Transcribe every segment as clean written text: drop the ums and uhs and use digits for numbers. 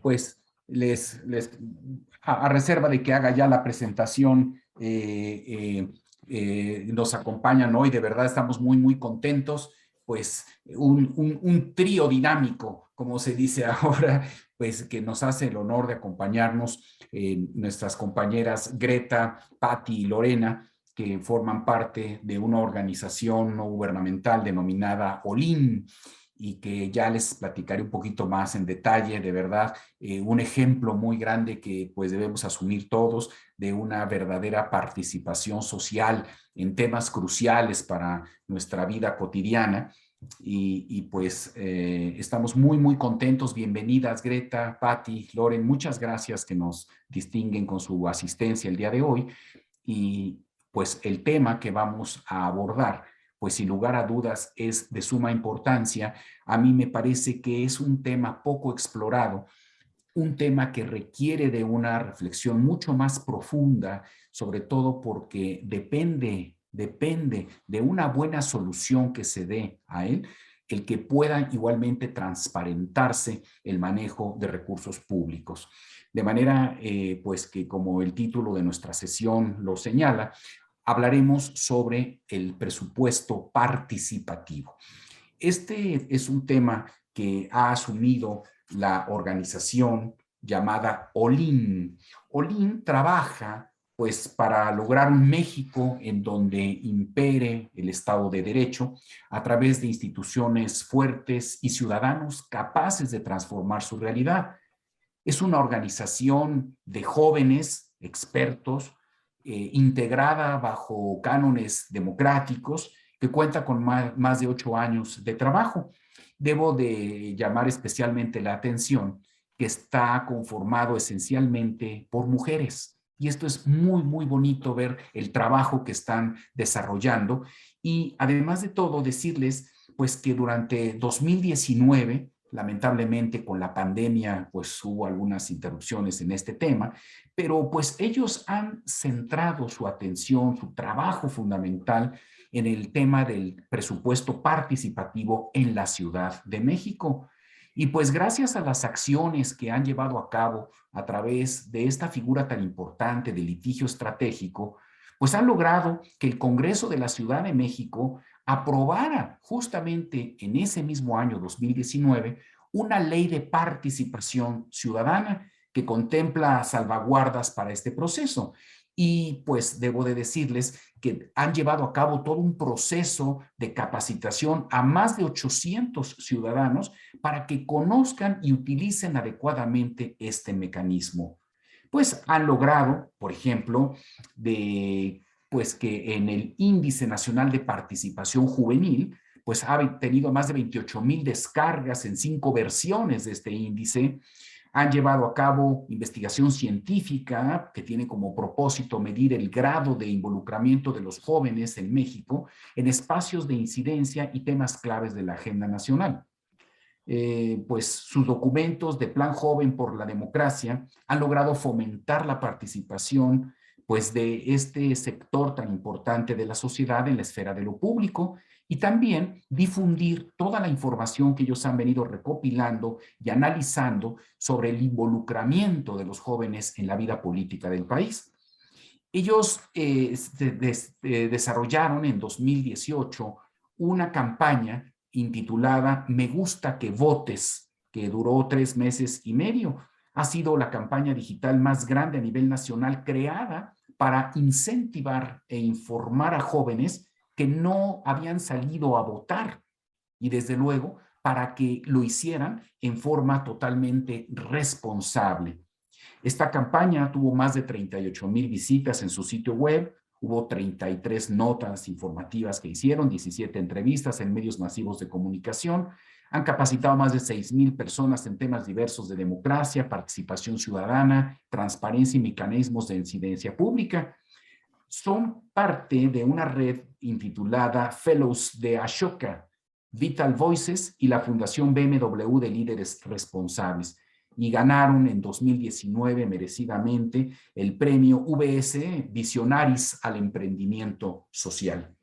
pues a reserva de que haga ya la presentación, nos acompañan hoy. De verdad estamos muy, muy contentos. Pues un trío dinámico, como se dice ahora, pues que nos hace el honor de acompañarnos, nuestras compañeras Greta, Patti y Lorena, que forman parte de una organización no gubernamental denominada OLIN, y que ya les platicaré un poquito más en detalle. De verdad, un ejemplo muy grande que pues debemos asumir todos, de una verdadera participación social en temas cruciales para nuestra vida cotidiana. Pues estamos muy, muy contentos. Bienvenidas, Greta, Patti, Loren. Muchas gracias que nos distinguen con su asistencia el día de hoy. Y pues el tema que vamos a abordar, pues sin lugar a dudas es de suma importancia. A mí me parece que es un tema poco explorado, un tema que requiere de una reflexión mucho más profunda, sobre todo porque depende de una buena solución que se dé a él, el que pueda igualmente transparentarse el manejo de recursos públicos. De manera, pues que como el título de nuestra sesión lo señala, hablaremos sobre el presupuesto participativo. Este es un tema que ha asumido la organización llamada OLIN. OLIN trabaja pues para lograr un México en donde impere el Estado de Derecho a través de instituciones fuertes y ciudadanos capaces de transformar su realidad. Es una organización de jóvenes expertos, integrada bajo cánones democráticos, que cuenta con más de 8 años de trabajo. Debo de llamar especialmente la atención que está conformado esencialmente por mujeres. Y esto es muy, muy bonito ver el trabajo que están desarrollando. Y además de todo, decirles pues que durante 2019, lamentablemente con la pandemia, pues hubo algunas interrupciones en este tema, pero pues ellos han centrado su atención, su trabajo fundamental en el tema del presupuesto participativo en la Ciudad de México. Y pues gracias a las acciones que han llevado a cabo a través de esta figura tan importante de litigio estratégico, pues han logrado que el Congreso de la Ciudad de México aprobara justamente en ese mismo año 2019 una ley de participación ciudadana que contempla salvaguardas para este proceso. Y pues debo de decirles que han llevado a cabo todo un proceso de capacitación a más de 800 ciudadanos para que conozcan y utilicen adecuadamente este mecanismo. Pues han logrado, por ejemplo, pues que en el Índice Nacional de Participación Juvenil, pues ha tenido más de 28,000 descargas en 5 versiones de este índice. Han llevado a cabo investigación científica que tiene como propósito medir el grado de involucramiento de los jóvenes en México en espacios de incidencia y temas claves de la agenda nacional. Pues sus documentos de Plan Joven por la Democracia han logrado fomentar la participación pues de este sector tan importante de la sociedad en la esfera de lo público, y también difundir toda la información que ellos han venido recopilando y analizando sobre el involucramiento de los jóvenes en la vida política del país. Ellos desarrollaron en 2018 una campaña intitulada Me gusta que votes, que duró 3 meses y medio. Ha sido la campaña digital más grande a nivel nacional creada para incentivar e informar a jóvenes que no habían salido a votar, y desde luego para que lo hicieran en forma totalmente responsable. Esta campaña tuvo más de 38,000 visitas en su sitio web, hubo 33 notas informativas que hicieron, 17 entrevistas en medios masivos de comunicación, han capacitado a más de 6,000 personas en temas diversos de democracia, participación ciudadana, transparencia y mecanismos de incidencia pública. Son parte de una red intitulada Fellows de Ashoka, Vital Voices y la Fundación BMW de Líderes Responsables, y ganaron en 2019 merecidamente el premio VS Visionaris al Emprendimiento Social.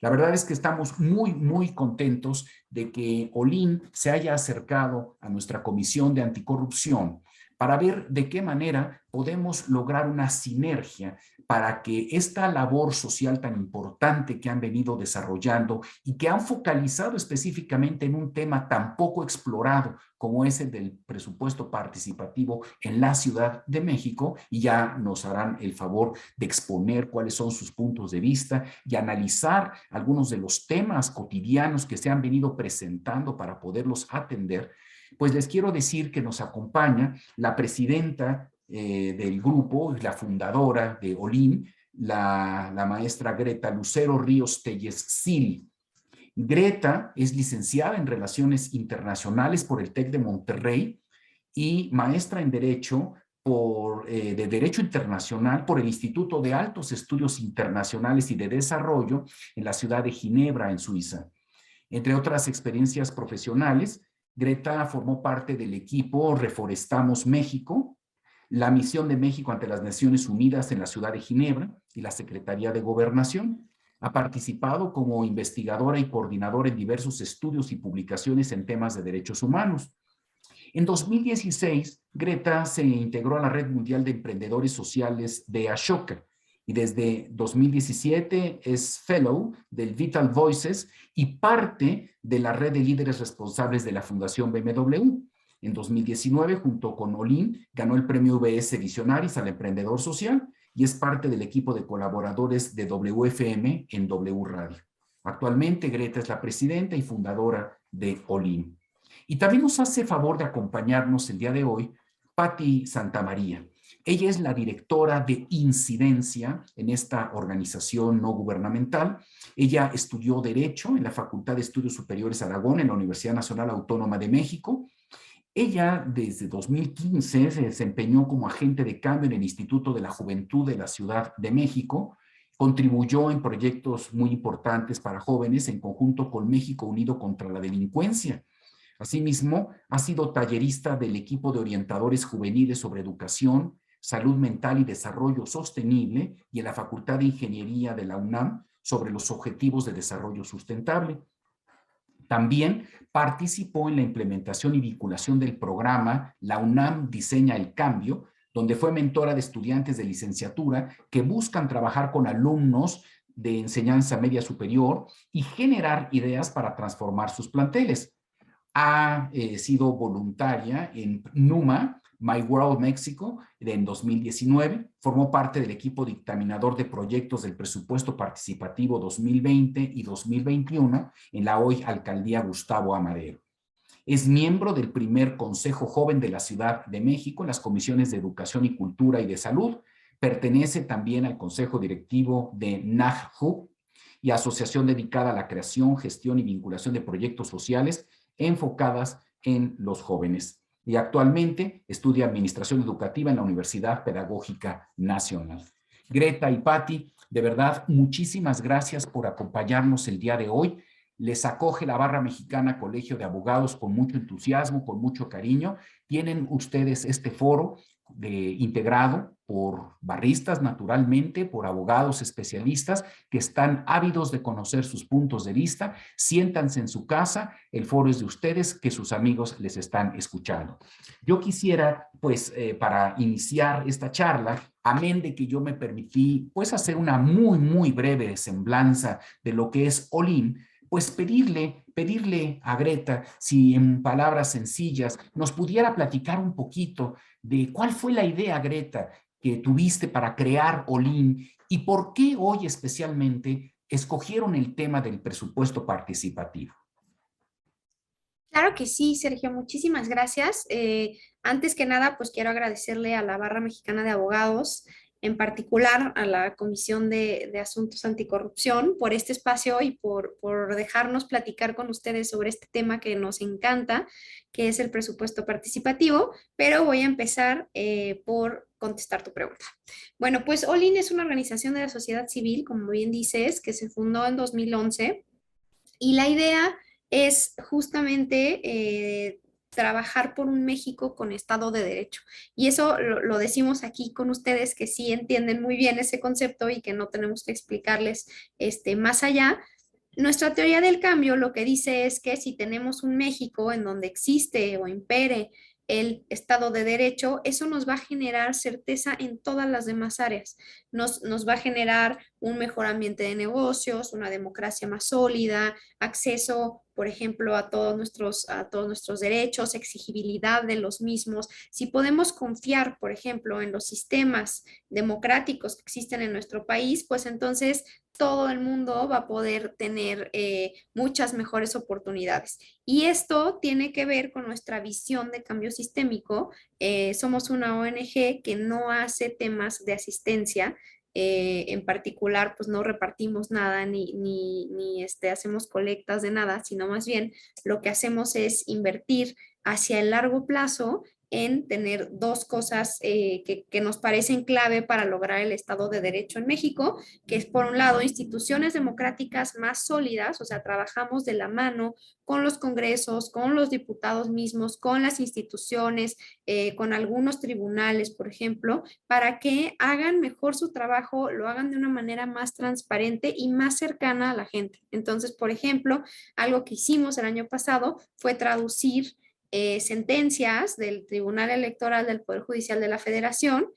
La verdad es que estamos muy, muy contentos de que OLIN se haya acercado a nuestra Comisión de Anticorrupción para ver de qué manera podemos lograr una sinergia para que esta labor social tan importante que han venido desarrollando y que han focalizado específicamente en un tema tan poco explorado como es el del presupuesto participativo en la Ciudad de México, y ya nos harán el favor de exponer cuáles son sus puntos de vista y analizar algunos de los temas cotidianos que se han venido presentando para poderlos atender. Pues les quiero decir que nos acompaña la presidenta del grupo, la fundadora de OLIN, la maestra Greta Lucero Ríos Telles Sil. Greta es licenciada en Relaciones Internacionales por el TEC de Monterrey y maestra en Derecho de Derecho Internacional por el Instituto de Altos Estudios Internacionales y de Desarrollo en la ciudad de Ginebra, en Suiza. Entre otras experiencias profesionales, Greta formó parte del equipo Reforestamos México, la misión de México ante las Naciones Unidas en la ciudad de Ginebra y la Secretaría de Gobernación. Ha participado como investigadora y coordinadora en diversos estudios y publicaciones en temas de derechos humanos. En 2016, Greta se integró a la Red Mundial de Emprendedores Sociales de Ashoka y desde 2017 es fellow del Vital Voices y parte de la red de líderes responsables de la Fundación BMW. En 2019, junto con Olin, ganó el premio UBS Visionaris al Emprendedor Social y es parte del equipo de colaboradores de WFM en W Radio. Actualmente, Greta es la presidenta y fundadora de Olin. Y también nos hace favor de acompañarnos el día de hoy Patti Santamaría. Ella es la directora de incidencia en esta organización no gubernamental. Ella estudió Derecho en la Facultad de Estudios Superiores Aragón en la Universidad Nacional Autónoma de México. Ella desde 2015 se desempeñó como agente de cambio en el Instituto de la Juventud de la Ciudad de México. Contribuyó en proyectos muy importantes para jóvenes en conjunto con México Unido contra la Delincuencia. Asimismo, ha sido tallerista del equipo de orientadores juveniles sobre educación, salud mental y desarrollo sostenible y en la Facultad de Ingeniería de la UNAM sobre los objetivos de desarrollo sustentable. También participó en la implementación y vinculación del programa La UNAM Diseña el Cambio, donde fue mentora de estudiantes de licenciatura que buscan trabajar con alumnos de enseñanza media superior y generar ideas para transformar sus planteles. Ha sido voluntaria en NUMA, My World México, en 2019. Formó parte del equipo dictaminador de proyectos del presupuesto participativo 2020 y 2021 en la hoy alcaldía Gustavo Amadero. Es miembro del primer Consejo Joven de la Ciudad de México en las comisiones de Educación y Cultura y de Salud. Pertenece también al Consejo Directivo de NAJHU y asociación dedicada a la creación, gestión y vinculación de proyectos sociales enfocadas en los jóvenes. Y actualmente estudia Administración Educativa en la Universidad Pedagógica Nacional. Greta y Patti, de verdad, muchísimas gracias por acompañarnos el día de hoy. Les acoge la Barra Mexicana Colegio de Abogados con mucho entusiasmo, con mucho cariño. Tienen ustedes este foro integrado por barristas, naturalmente, por abogados especialistas que están ávidos de conocer sus puntos de vista. Siéntanse en su casa, el foro es de ustedes, que sus amigos les están escuchando. Yo quisiera, pues, para iniciar esta charla, amén de que yo me permití, pues, hacer una muy breve semblanza de lo que es Olin, pues pedirle a Greta si en palabras sencillas nos pudiera platicar un poquito de cuál fue la idea, Greta, que tuviste para crear Olin y por qué hoy especialmente escogieron el tema del presupuesto participativo. Claro que sí, Sergio, muchísimas gracias. Antes que nada, pues quiero agradecerle a la Barra Mexicana de Abogados, en particular a la Comisión de Asuntos Anticorrupción, por este espacio y por dejarnos platicar con ustedes sobre este tema que nos encanta, que es el presupuesto participativo, pero voy a empezar por contestar tu pregunta. Bueno, pues Olin es una organización de la sociedad civil, como bien dices, que se fundó en 2011 y la idea es justamente trabajar por un México con Estado de Derecho. Y eso lo decimos aquí con ustedes que sí entienden muy bien ese concepto y que no tenemos que explicarles más allá. Nuestra teoría del cambio lo que dice es que si tenemos un México en donde existe o impere el Estado de Derecho, eso nos va a generar certeza en todas las demás áreas. Nos va a generar un mejor ambiente de negocios, una democracia más sólida, acceso, por ejemplo, a todos nuestros derechos, exigibilidad de los mismos. Si podemos confiar, por ejemplo, en los sistemas democráticos que existen en nuestro país, pues entonces todo el mundo va a poder tener muchas mejores oportunidades. Y esto tiene que ver con nuestra visión de cambio sistémico. Somos una ONG que no hace temas de asistencia. En particular, pues no repartimos nada ni hacemos colectas de nada, sino más bien lo que hacemos es invertir hacia el largo plazo en tener dos cosas que nos parecen clave para lograr el Estado de Derecho en México, que es por un lado instituciones democráticas más sólidas, o sea, trabajamos de la mano con los congresos, con los diputados mismos, con las instituciones, con algunos tribunales, por ejemplo, para que hagan mejor su trabajo, lo hagan de una manera más transparente y más cercana a la gente. Entonces, por ejemplo, algo que hicimos el año pasado fue traducir sentencias del Tribunal Electoral del Poder Judicial de la Federación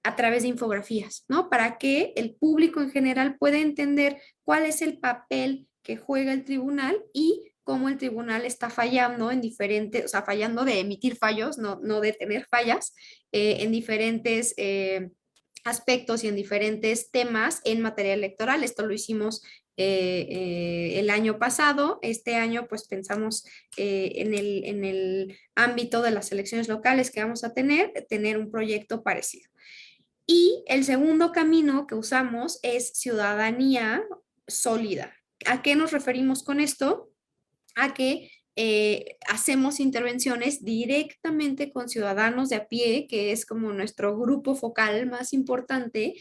a través de infografías, ¿no? Para que el público en general pueda entender cuál es el papel que juega el tribunal y cómo el tribunal está fallando en diferentes, o sea, fallando de emitir fallos, no de tener fallas, en diferentes aspectos y en diferentes temas en materia electoral. Esto lo hicimos el año pasado. Este año pues pensamos en el ámbito de las elecciones locales que vamos a tener un proyecto parecido. Y el segundo camino que usamos es ciudadanía sólida. ¿A qué nos referimos con esto? A que hacemos intervenciones directamente con ciudadanos de a pie, que es como nuestro grupo focal más importante,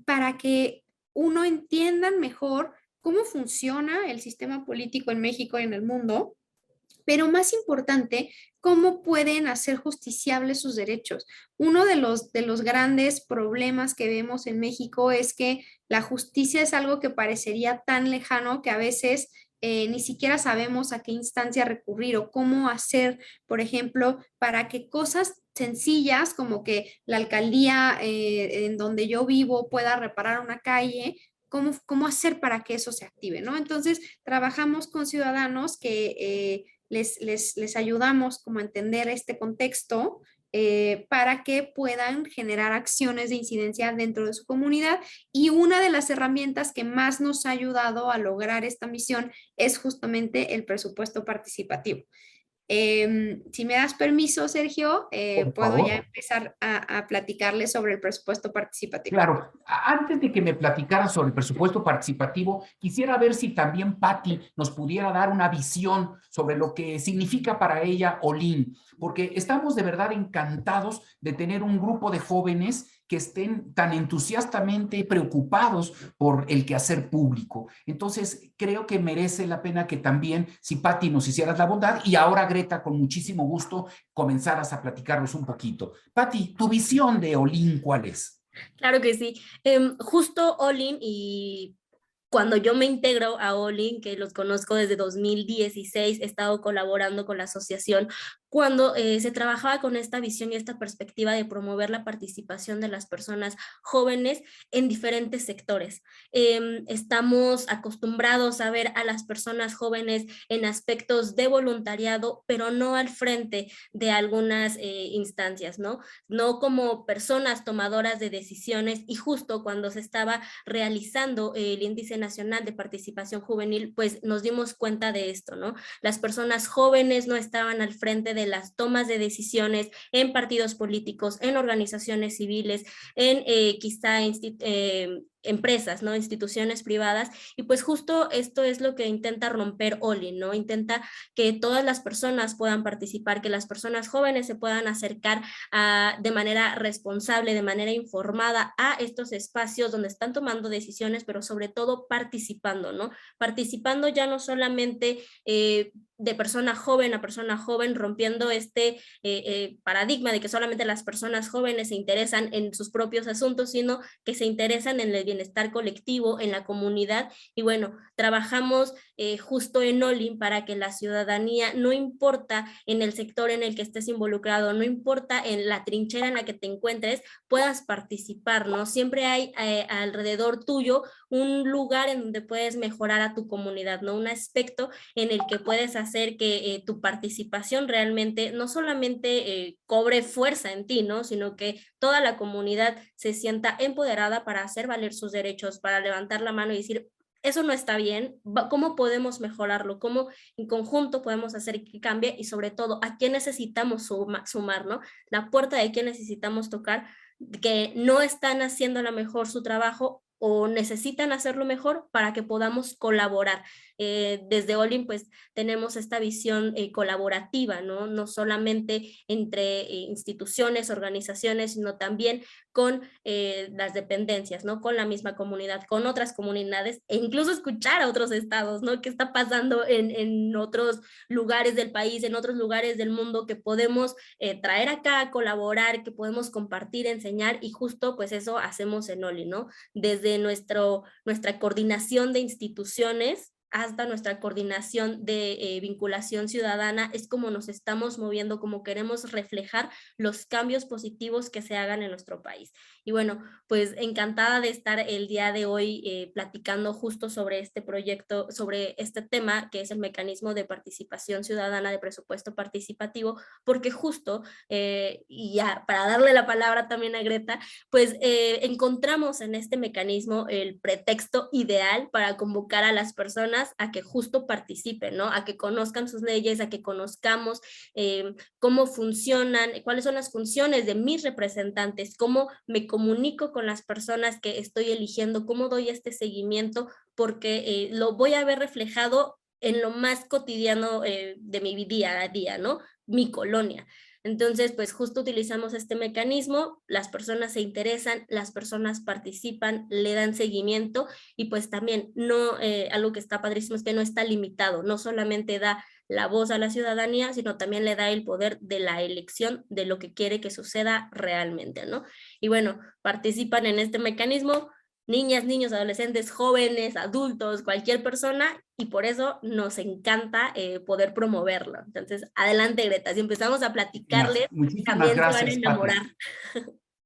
para que uno entiendan mejor cómo funciona el sistema político en México y en el mundo, pero más importante, cómo pueden hacer justiciables sus derechos. Uno de los grandes problemas que vemos en México es que la justicia es algo que parecería tan lejano que a veces ni siquiera sabemos a qué instancia recurrir o cómo hacer, por ejemplo, para que cosas sencillas como que la alcaldía en donde yo vivo pueda reparar una calle, cómo hacer para que eso se active, ¿no? Entonces, trabajamos con ciudadanos que les ayudamos como a entender este contexto para que puedan generar acciones de incidencia dentro de su comunidad. Y una de las herramientas que más nos ha ayudado a lograr esta misión es justamente el presupuesto participativo. Si me das permiso, Sergio, Por puedo ya favor. empezar a platicarles sobre el presupuesto participativo. Claro, antes de que me platicara sobre el presupuesto participativo, quisiera ver si también Patti nos pudiera dar una visión sobre lo que significa para ella Olin, porque estamos de verdad encantados de tener un grupo de jóvenes que estén tan entusiastamente preocupados por el quehacer público. Entonces, creo que merece la pena que también, si Patti nos hicieras la bondad, y ahora Greta, con muchísimo gusto, comenzaras a platicarnos un poquito. Patti, tu visión de Olin, ¿cuál es? Claro que sí. Justo Olin y cuando yo me integro a Olin, que los conozco desde 2016, he estado colaborando con la asociación cuando se trabajaba con esta visión y esta perspectiva de promover la participación de las personas jóvenes en diferentes sectores. Estamos acostumbrados a ver a las personas jóvenes en aspectos de voluntariado, pero no al frente de algunas instancias, ¿no? No como personas tomadoras de decisiones, y justo cuando se estaba realizando el Índice Nacional de Participación Juvenil, pues nos dimos cuenta de esto, ¿no? Las personas jóvenes no estaban al frente de las tomas de decisiones en partidos políticos, en organizaciones civiles, en quizá empresas, ¿no? Instituciones privadas, y pues justo esto es lo que intenta romper Olin, ¿no? Intenta que todas las personas puedan participar, que las personas jóvenes se puedan acercar de manera responsable, de manera informada a estos espacios donde están tomando decisiones, pero sobre todo participando, ¿no? Participando ya no solamente de persona joven a persona joven, rompiendo este paradigma de que solamente las personas jóvenes se interesan en sus propios asuntos, sino que se interesan en el bienestar colectivo, en la comunidad. Y bueno, trabajamos justo en Olin para que la ciudadanía, no importa en el sector en el que estés involucrado, no importa en la trinchera en la que te encuentres, puedas participar, ¿no? Siempre hay alrededor tuyo un lugar en donde puedes mejorar a tu comunidad, ¿no? Un aspecto en el que puedes hacer que tu participación realmente no solamente cobre fuerza en ti, ¿no? Sino que toda la comunidad se sienta empoderada para hacer valer sus derechos, para levantar la mano y decir, eso no está bien, ¿cómo podemos mejorarlo? ¿Cómo en conjunto podemos hacer que cambie? Y sobre todo, ¿a quién necesitamos sumar, ¿no? La puerta de quién necesitamos tocar, que no están haciendo a lo mejor su trabajo o necesitan hacerlo mejor para que podamos colaborar. Desde Olin pues tenemos esta visión colaborativa, ¿no? No solamente entre instituciones, organizaciones, sino también con las dependencias, ¿no? Con la misma comunidad, con otras comunidades e incluso escuchar a otros estados, ¿no? ¿Qué está pasando en otros lugares del país, en otros lugares del mundo que podemos traer acá, colaborar, que podemos compartir, enseñar y justo pues eso hacemos en Olin, ¿no? Desde nuestra coordinación de instituciones hasta nuestra coordinación de vinculación ciudadana, es como nos estamos moviendo, como queremos reflejar los cambios positivos que se hagan en nuestro país. Y bueno, pues encantada de estar el día de hoy platicando justo sobre este proyecto, sobre este tema que es el mecanismo de participación ciudadana de presupuesto participativo, porque justo, y ya para darle la palabra también a Greta, pues encontramos en este mecanismo el pretexto ideal para convocar a las personas a que justo participen, ¿no? A que conozcan sus leyes, a que conozcamos cómo funcionan, cuáles son las funciones de mis representantes, cómo me comunico con las personas que estoy eligiendo, cómo doy este seguimiento, porque lo voy a ver reflejado en lo más cotidiano de mi día a día, ¿no? Mi colonia. Entonces, pues justo utilizamos este mecanismo, las personas se interesan, las personas participan, le dan seguimiento y pues también no, algo que está padrísimo es que no está limitado, no solamente da la voz a la ciudadanía, sino también le da el poder de la elección de lo que quiere que suceda realmente, ¿no? Y bueno, participan en este mecanismo niñas, niños, adolescentes, jóvenes, adultos, cualquier persona, y por eso nos encanta poder promoverlo. Entonces, adelante, Greta, si empezamos a platicarles, Muchísimas también se van a gracias, Pati. enamorar.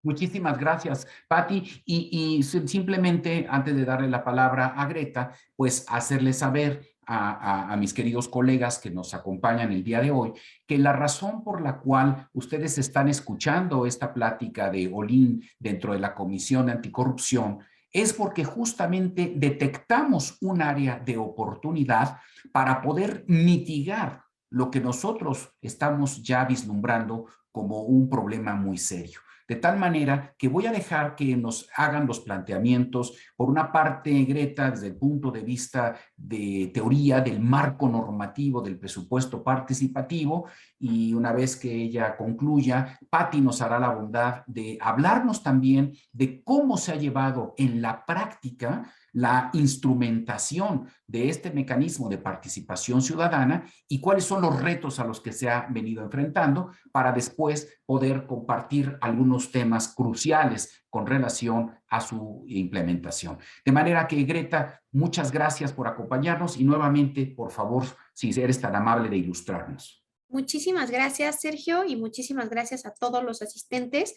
Muchísimas gracias, Pati. Y simplemente, antes de darle la palabra a Greta, pues hacerle saber a mis queridos colegas que nos acompañan el día de hoy, que la razón por la cual ustedes están escuchando esta plática de Olin dentro de la Comisión de Anticorrupción es porque justamente detectamos un área de oportunidad para poder mitigar lo que nosotros estamos ya vislumbrando como un problema muy serio. De tal manera que voy a dejar que nos hagan los planteamientos, por una parte, Greta, desde el punto de vista de teoría del marco normativo del presupuesto participativo, y una vez que ella concluya, Pati nos hará la bondad de hablarnos también de cómo se ha llevado en la práctica la instrumentación de este mecanismo de participación ciudadana y cuáles son los retos a los que se ha venido enfrentando para después poder compartir algunos temas cruciales con relación a su implementación. De manera que, Greta, muchas gracias por acompañarnos y nuevamente, por favor, si eres tan amable de ilustrarnos. Muchísimas gracias, Sergio, y muchísimas gracias a todos los asistentes.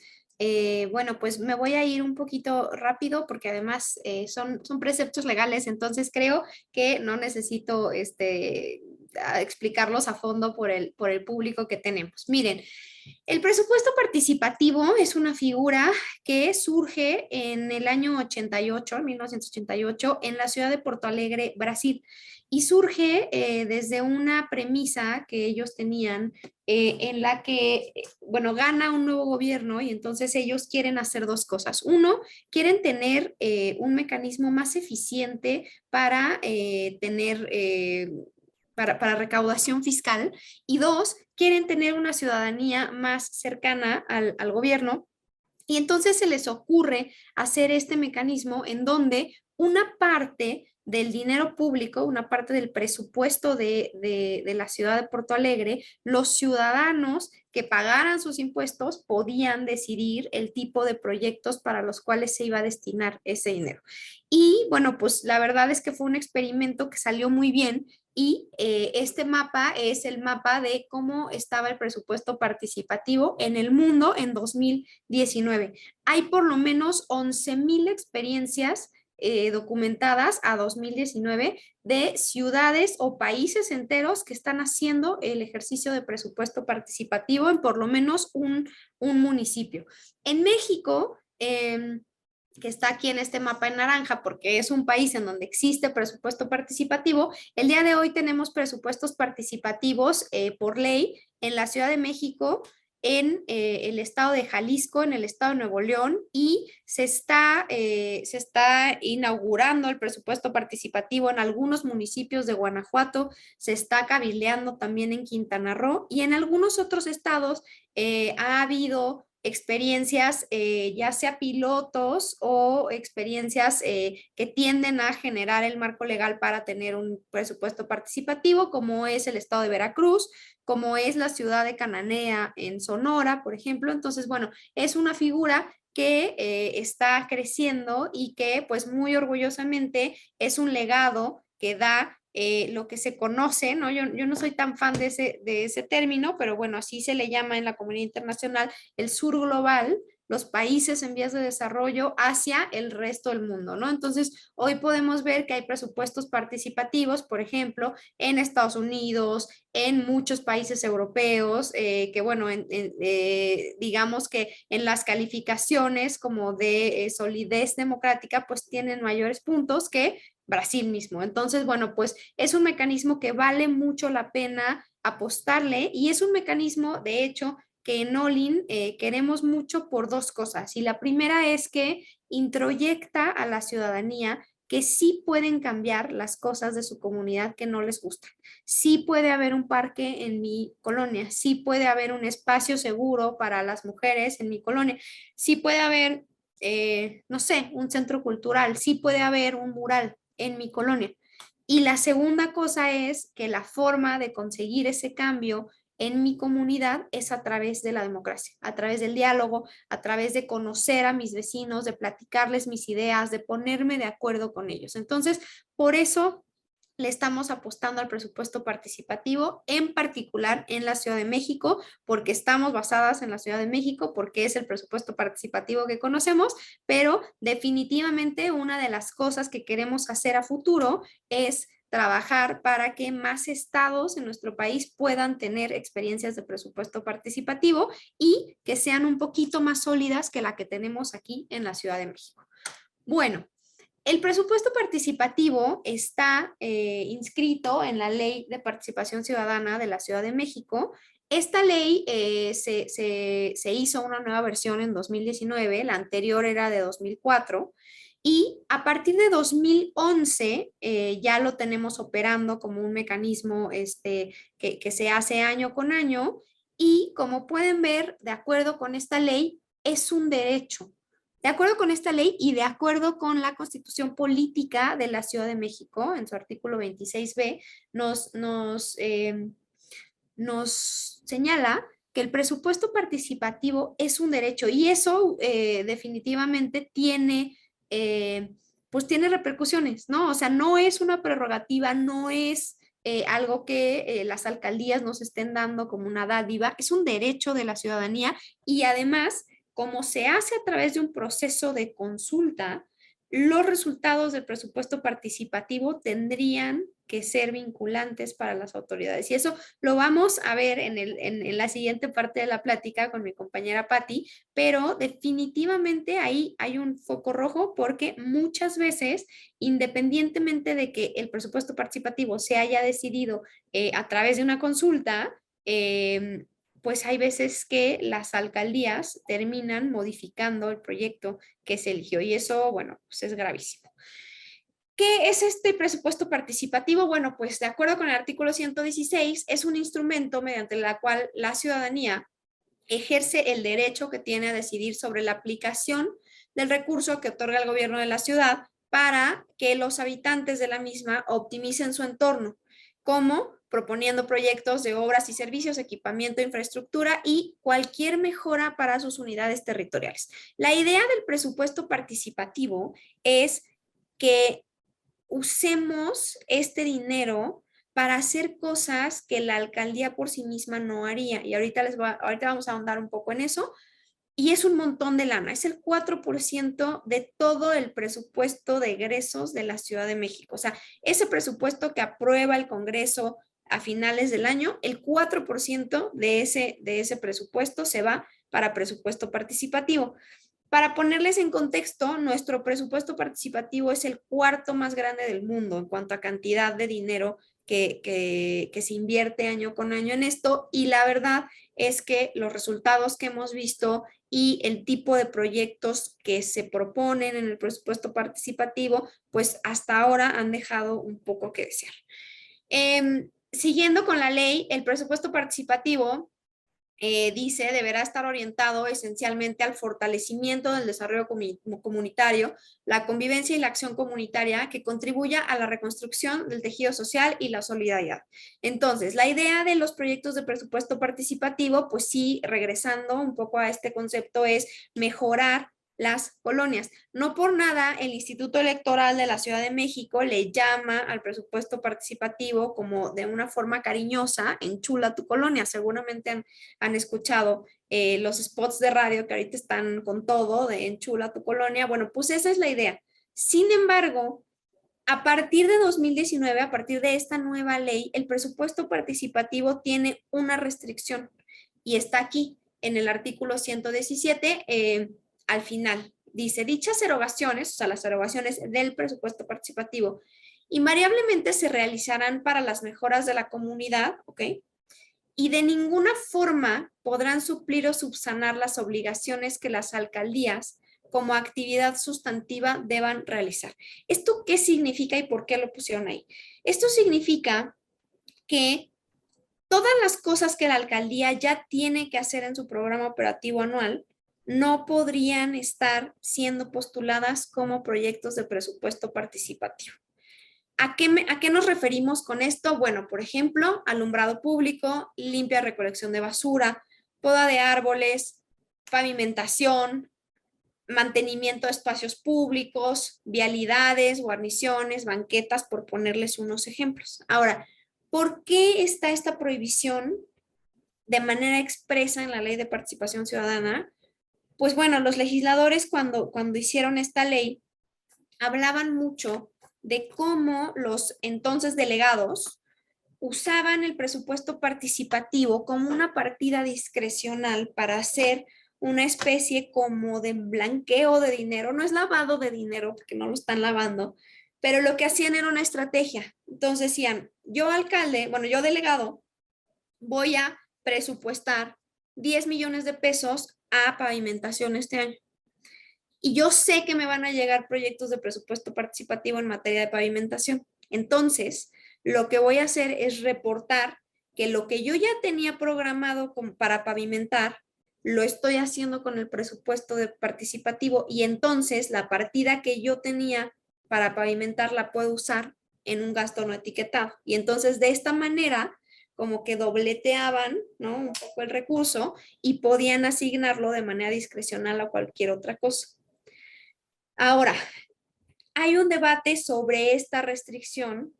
Bueno, pues me voy a ir un poquito rápido porque además son preceptos legales, entonces creo que no necesito explicarlos a fondo por el público que tenemos. Miren, el presupuesto participativo es una figura que surge en el año 88, 1988, en la ciudad de Porto Alegre, Brasil. Y surge desde una premisa que ellos tenían en la que, bueno, gana un nuevo gobierno y entonces ellos quieren hacer dos cosas. Uno, quieren tener un mecanismo más eficiente para para recaudación fiscal. Y dos, quieren tener una ciudadanía más cercana al gobierno. Y entonces se les ocurre hacer este mecanismo en donde una parte del dinero público, una parte del presupuesto de la ciudad de Porto Alegre, los ciudadanos que pagaran sus impuestos podían decidir el tipo de proyectos para los cuales se iba a destinar ese dinero. Y bueno, pues la verdad es que fue un experimento que salió muy bien y este mapa es el mapa de cómo estaba el presupuesto participativo en el mundo en 2019. Hay por lo menos 11,000 experiencias documentadas a 2019 de ciudades o países enteros que están haciendo el ejercicio de presupuesto participativo en por lo menos un municipio. En México, que está aquí en este mapa en naranja, porque es un país en donde existe presupuesto participativo, el día de hoy tenemos presupuestos participativos por ley en la Ciudad de México, en el estado de Jalisco, en el estado de Nuevo León, y se está inaugurando el presupuesto participativo en algunos municipios de Guanajuato, se está cabildeando también en Quintana Roo, y en algunos otros estados ha habido experiencias, ya sea pilotos o experiencias que tienden a generar el marco legal para tener un presupuesto participativo, como es el estado de Veracruz, como es la ciudad de Cananea en Sonora, por ejemplo. Entonces, bueno, es una figura que está creciendo y que pues muy orgullosamente es un legado que da lo que se conoce, ¿no? Yo no soy tan fan de ese término, pero bueno, así se le llama en la comunidad internacional el sur global, los países en vías de desarrollo hacia el resto del mundo, ¿no? Entonces, hoy podemos ver que hay presupuestos participativos, por ejemplo, en Estados Unidos, en muchos países europeos, que bueno, digamos que en las calificaciones como de solidez democrática, pues tienen mayores puntos que Brasil mismo. Entonces, bueno, pues es un mecanismo que vale mucho la pena apostarle y es un mecanismo, de hecho, que en Olin queremos mucho por dos cosas. Y la primera es que introyecta a la ciudadanía que sí pueden cambiar las cosas de su comunidad que no les gustan. Sí puede haber un parque en mi colonia, sí puede haber un espacio seguro para las mujeres en mi colonia, sí puede haber, no sé, un centro cultural, sí puede haber un mural en mi colonia. Y la segunda cosa es que la forma de conseguir ese cambio en mi comunidad es a través de la democracia, a través del diálogo, a través de conocer a mis vecinos, de platicarles mis ideas, de ponerme de acuerdo con ellos. Entonces, por eso le estamos apostando al presupuesto participativo, en particular en la Ciudad de México, porque estamos basadas en la Ciudad de México, porque es el presupuesto participativo que conocemos, pero definitivamente una de las cosas que queremos hacer a futuro es trabajar para que más estados en nuestro país puedan tener experiencias de presupuesto participativo y que sean un poquito más sólidas que la que tenemos aquí en la Ciudad de México. Bueno, el presupuesto participativo está inscrito en la Ley de Participación Ciudadana de la Ciudad de México. Esta ley se hizo una nueva versión en 2019, la anterior era de 2004, y a partir de 2011 ya lo tenemos operando como un mecanismo que se hace año con año, y como pueden ver, de acuerdo con esta ley, es un derecho. De acuerdo con esta ley y de acuerdo con la Constitución Política de la Ciudad de México, en su artículo 26b, nos señala que el presupuesto participativo es un derecho y eso definitivamente pues tiene repercusiones, ¿no? O sea, no es una prerrogativa, no es algo que las alcaldías nos estén dando como una dádiva, es un derecho de la ciudadanía y además como se hace a través de un proceso de consulta, los resultados del presupuesto participativo tendrían que ser vinculantes para las autoridades. Y eso lo vamos a ver en la siguiente parte de la plática con mi compañera Patti, pero definitivamente ahí hay un foco rojo porque muchas veces, independientemente de que el presupuesto participativo se haya decidido a través de una consulta, pues hay veces que las alcaldías terminan modificando el proyecto que se eligió y eso, bueno, pues es gravísimo. ¿Qué es este presupuesto participativo? Bueno, pues de acuerdo con el artículo 116, es un instrumento mediante el cual la ciudadanía ejerce el derecho que tiene a decidir sobre la aplicación del recurso que otorga el gobierno de la ciudad para que los habitantes de la misma optimicen su entorno, como proponiendo proyectos de obras y servicios, equipamiento, infraestructura y cualquier mejora para sus unidades territoriales. La idea del presupuesto participativo es que usemos este dinero para hacer cosas que la alcaldía por sí misma no haría. Y ahorita vamos a ahondar un poco en eso. Y es un montón de lana, es el 4% de todo el presupuesto de egresos de la Ciudad de México. O sea, ese presupuesto que aprueba el Congreso a finales del año, el 4% de ese presupuesto se va para presupuesto participativo. Para ponerles en contexto, nuestro presupuesto participativo es el cuarto más grande del mundo en cuanto a cantidad de dinero que se invierte año con año en esto, y la verdad es que los resultados que hemos visto y el tipo de proyectos que se proponen en el presupuesto participativo, pues hasta ahora han dejado un poco que desear. Siguiendo con la ley, el presupuesto participativo dice deberá estar orientado esencialmente al fortalecimiento del desarrollo comunitario, la convivencia y la acción comunitaria que contribuya a la reconstrucción del tejido social y la solidaridad. Entonces, la idea de los proyectos de presupuesto participativo, pues sí, regresando un poco a este concepto, es mejorar las colonias. No por nada el Instituto Electoral de la Ciudad de México le llama al presupuesto participativo como de una forma cariñosa, enchula tu colonia. Seguramente han escuchado los spots de radio que ahorita están con todo de enchula tu colonia. Bueno, pues esa es la idea. Sin embargo, a partir de 2019, a partir de esta nueva ley, el presupuesto participativo tiene una restricción y está aquí en el artículo 117, al final. Dice, dichas erogaciones, o sea, las erogaciones del presupuesto participativo, invariablemente se realizarán para las mejoras de la comunidad, ¿ok? Y de ninguna forma podrán suplir o subsanar las obligaciones que las alcaldías como actividad sustantiva deban realizar. ¿Esto qué significa y por qué lo pusieron ahí? Esto significa que todas las cosas que la alcaldía ya tiene que hacer en su programa operativo anual no podrían estar siendo postuladas como proyectos de presupuesto participativo. ¿A qué nos referimos con esto? Bueno, por ejemplo, alumbrado público, limpia recolección de basura, poda de árboles, pavimentación, mantenimiento de espacios públicos, vialidades, guarniciones, banquetas, por ponerles unos ejemplos. Ahora, ¿por qué está esta prohibición de manera expresa en la Ley de Participación Ciudadana? Pues bueno, los legisladores cuando hicieron esta ley hablaban mucho de cómo los entonces delegados usaban el presupuesto participativo como una partida discrecional para hacer una especie como de blanqueo de dinero. No es lavado de dinero porque no lo están lavando, pero lo que hacían era una estrategia. Entonces decían, yo alcalde, bueno, yo delegado, voy a presupuestar 10 millones de pesos a pavimentación este año. Y yo sé que me van a llegar proyectos de presupuesto participativo en materia de pavimentación. Entonces, lo que voy a hacer es reportar que lo que yo ya tenía programado para pavimentar, lo estoy haciendo con el presupuesto de participativo, y entonces la partida que yo tenía para pavimentar la puedo usar en un gasto no etiquetado. Y entonces de esta manera como que dobleteaban, ¿no?, un poco el recurso y podían asignarlo de manera discrecional a cualquier otra cosa. Ahora, hay un debate sobre esta restricción,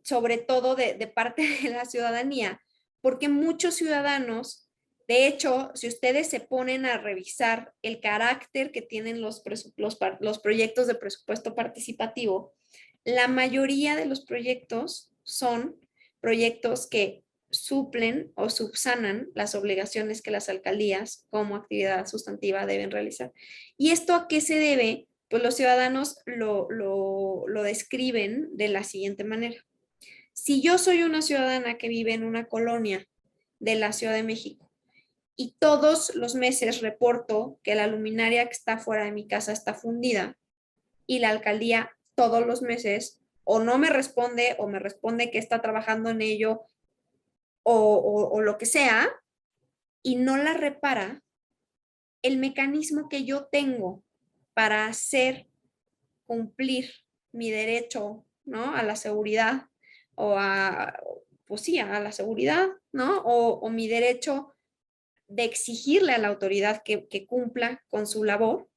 sobre todo de parte de la ciudadanía, porque muchos ciudadanos, de hecho, si ustedes se ponen a revisar el carácter que tienen los proyectos de presupuesto participativo, la mayoría de los proyectos son proyectos que suplen o subsanan las obligaciones que las alcaldías como actividad sustantiva deben realizar. ¿Y esto a qué se debe? Pues los ciudadanos lo describen de la siguiente manera. Si yo soy una ciudadana que vive en una colonia de la Ciudad de México y todos los meses reporto que la luminaria que está fuera de mi casa está fundida, y la alcaldía todos los meses o no me responde o me responde que está trabajando en ello o lo que sea, y no la repara, el mecanismo que yo tengo para hacer cumplir mi derecho, ¿no? A la seguridad o pues sí, a la seguridad, ¿no? O mi derecho de exigirle a la autoridad que cumpla con su labor,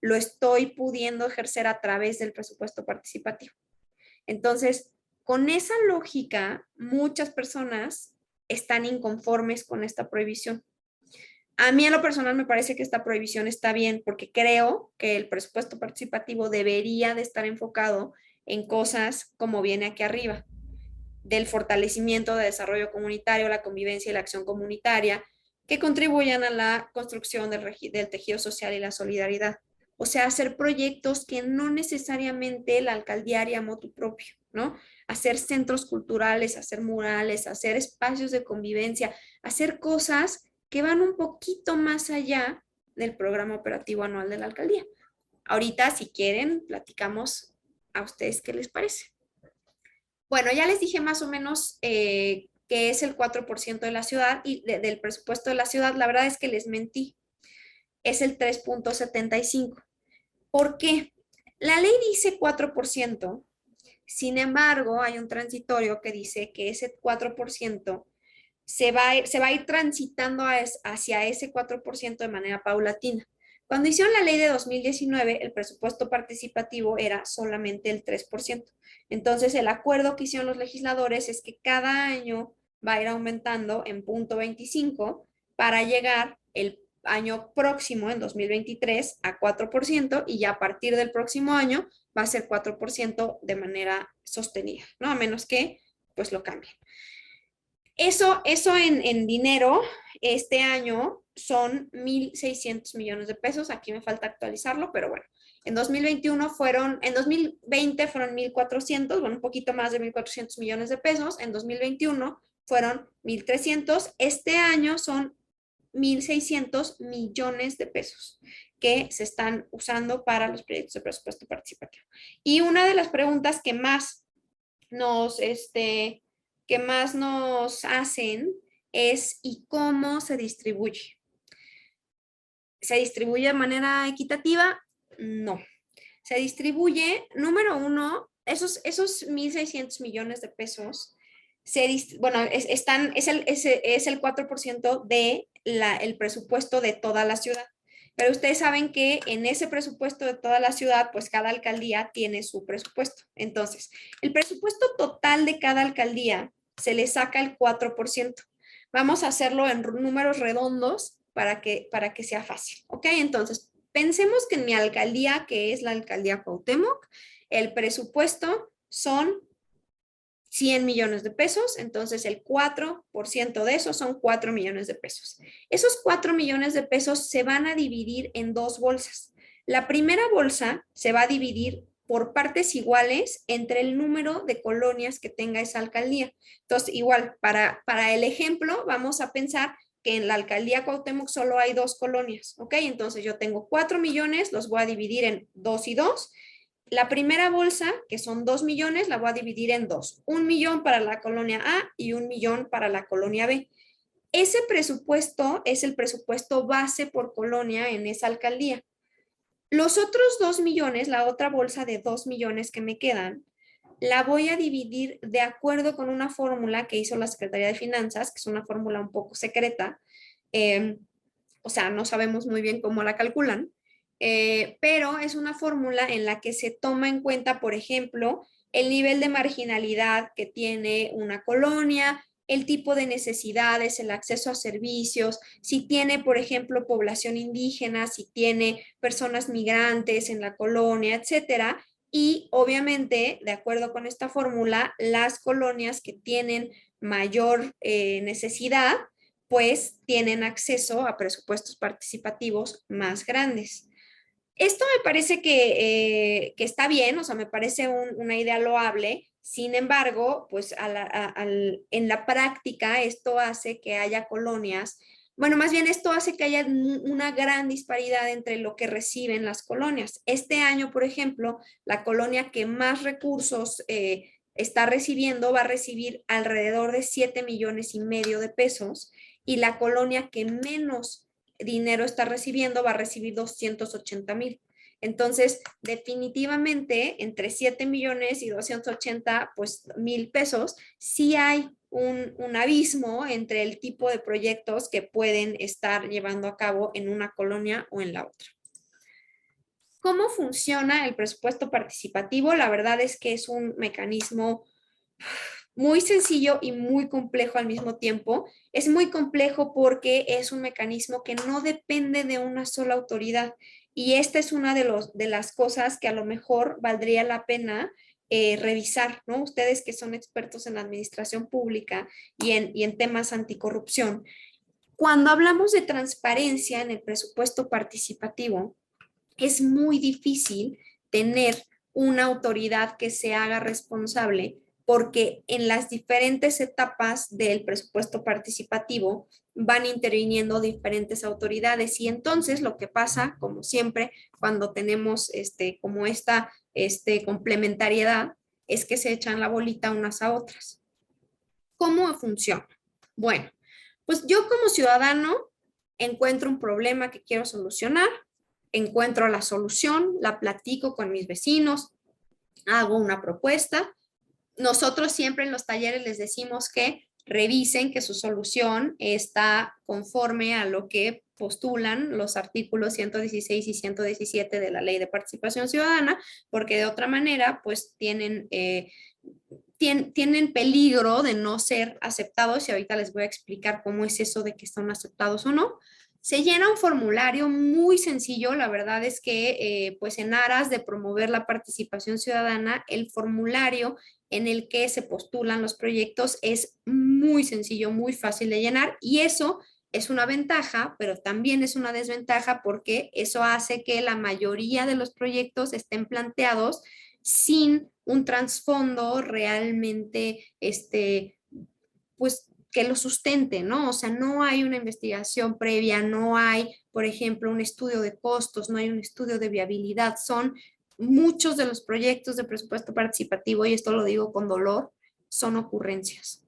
lo estoy pudiendo ejercer a través del presupuesto participativo. Entonces, con esa lógica, muchas personas están inconformes con esta prohibición. A mí en lo personal me parece que esta prohibición está bien porque creo que el presupuesto participativo debería de estar enfocado en cosas como viene aquí arriba, del fortalecimiento de desarrollo comunitario, la convivencia y la acción comunitaria, que contribuyan a la construcción del tejido social y la solidaridad. O sea, hacer proyectos que no necesariamente la alcaldía haría motu propio, ¿no? Hacer centros culturales, hacer murales, hacer espacios de convivencia, hacer cosas que van un poquito más allá del programa operativo anual de la alcaldía. Ahorita, si quieren, platicamos a ustedes qué les parece. Bueno, ya les dije más o menos qué es el 4% de la ciudad y del presupuesto de la ciudad. La verdad es que les mentí. Es el 3.75. ¿Por qué? La ley dice 4%. Sin embargo, hay un transitorio que dice que ese 4% se va a ir transitando hacia ese 4% de manera paulatina. Cuando hicieron la ley de 2019, el presupuesto participativo era solamente el 3%. Entonces, el acuerdo que hicieron los legisladores es que cada año va a ir aumentando en 0.25 para llegar el año próximo, en 2023, a 4% y ya a partir del próximo año va a ser 4% de manera sostenida, ¿no? A menos que pues lo cambien. Eso en dinero, este año son 1.600 millones de pesos. Aquí me falta actualizarlo, pero bueno. En 2020 fueron 1.400, bueno, un poquito más de 1.400 millones de pesos. En 2021 fueron 1.300. Este año son 1.600 millones de pesos que se están usando para los proyectos de presupuesto participativo. Y una de las preguntas que más nos hacen es ¿y cómo se distribuye? ¿Se distribuye de manera equitativa? No. Se distribuye, número uno, esos 1.600 millones de pesos, es el 4% del presupuesto de toda la ciudad. Pero ustedes saben que en ese presupuesto de toda la ciudad, pues cada alcaldía tiene su presupuesto. Entonces, el presupuesto total de cada alcaldía se le saca el 4%. Vamos a hacerlo en números redondos para que sea fácil, ¿ok? Entonces, pensemos que en mi alcaldía, que es la alcaldía Cuauhtémoc, el presupuesto son 100 millones de pesos, entonces el 4% de eso son 4 millones de pesos. Esos 4 millones de pesos se van a dividir en dos bolsas. La primera bolsa se va a dividir por partes iguales entre el número de colonias que tenga esa alcaldía. Entonces, igual, para el ejemplo, vamos a pensar que en la alcaldía Cuauhtémoc solo hay 2 colonias, ¿ok? Entonces yo tengo 4 millones, los voy a dividir en 2 y 2. La primera bolsa, que son 2 millones, la voy a dividir en dos. 1 millón para la colonia A y 1 millón para la colonia B. Ese presupuesto es el presupuesto base por colonia en esa alcaldía. Los otros 2 millones, la otra bolsa de 2 millones que me quedan, la voy a dividir de acuerdo con una fórmula que hizo la Secretaría de Finanzas, que es una fórmula un poco secreta. O sea, no sabemos muy bien cómo la calculan. Pero es una fórmula en la que se toma en cuenta, por ejemplo, el nivel de marginalidad que tiene una colonia, el tipo de necesidades, el acceso a servicios, si tiene, por ejemplo, población indígena, si tiene personas migrantes en la colonia, etcétera. Y obviamente, de acuerdo con esta fórmula, las colonias que tienen mayor necesidad, pues tienen acceso a presupuestos participativos más grandes. Esto me parece que está bien, o sea, me parece una idea loable. Sin embargo, pues en la práctica esto hace que haya colonias, bueno, más bien esto hace que haya una gran disparidad entre lo que reciben las colonias. Este año, por ejemplo, la colonia que más recursos está recibiendo va a recibir alrededor de 7 millones y medio de pesos y la colonia que menos dinero está recibiendo va a recibir 280,000. Entonces, definitivamente, entre 7 millones y 280 pues, mil pesos, sí hay un abismo entre el tipo de proyectos que pueden estar llevando a cabo en una colonia o en la otra. ¿Cómo funciona el presupuesto participativo? La verdad es que es un mecanismo muy sencillo y muy complejo al mismo tiempo. Es muy complejo porque es un mecanismo que no depende de una sola autoridad. Y esta es una de las cosas que a lo mejor valdría la pena revisar, ¿no? Ustedes que son expertos en la administración pública y en temas anticorrupción. Cuando hablamos de transparencia en el presupuesto participativo, es muy difícil tener una autoridad que se haga responsable porque en las diferentes etapas del presupuesto participativo van interviniendo diferentes autoridades y entonces lo que pasa, como siempre, cuando tenemos como esta complementariedad, es que se echan la bolita unas a otras. ¿Cómo funciona? Bueno, pues yo como ciudadano encuentro un problema que quiero solucionar, encuentro la solución, la platico con mis vecinos, hago una propuesta. Nosotros siempre en los talleres les decimos que revisen que su solución está conforme a lo que postulan los artículos 116 y 117 de la Ley de Participación Ciudadana, porque de otra manera, pues tienen peligro de no ser aceptados y ahorita les voy a explicar cómo es eso de que están aceptados o no. Se llena un formulario muy sencillo, la verdad es que pues en aras de promover la participación ciudadana, el formulario en el que se postulan los proyectos es muy sencillo, muy fácil de llenar y eso es una ventaja, pero también es una desventaja porque eso hace que la mayoría de los proyectos estén planteados sin un trasfondo realmente, pues que lo sustente, ¿no? O sea, no hay una investigación previa, no hay, por ejemplo, un estudio de costos, no hay un estudio de viabilidad, son muchos de los proyectos de presupuesto participativo, y esto lo digo con dolor, son ocurrencias.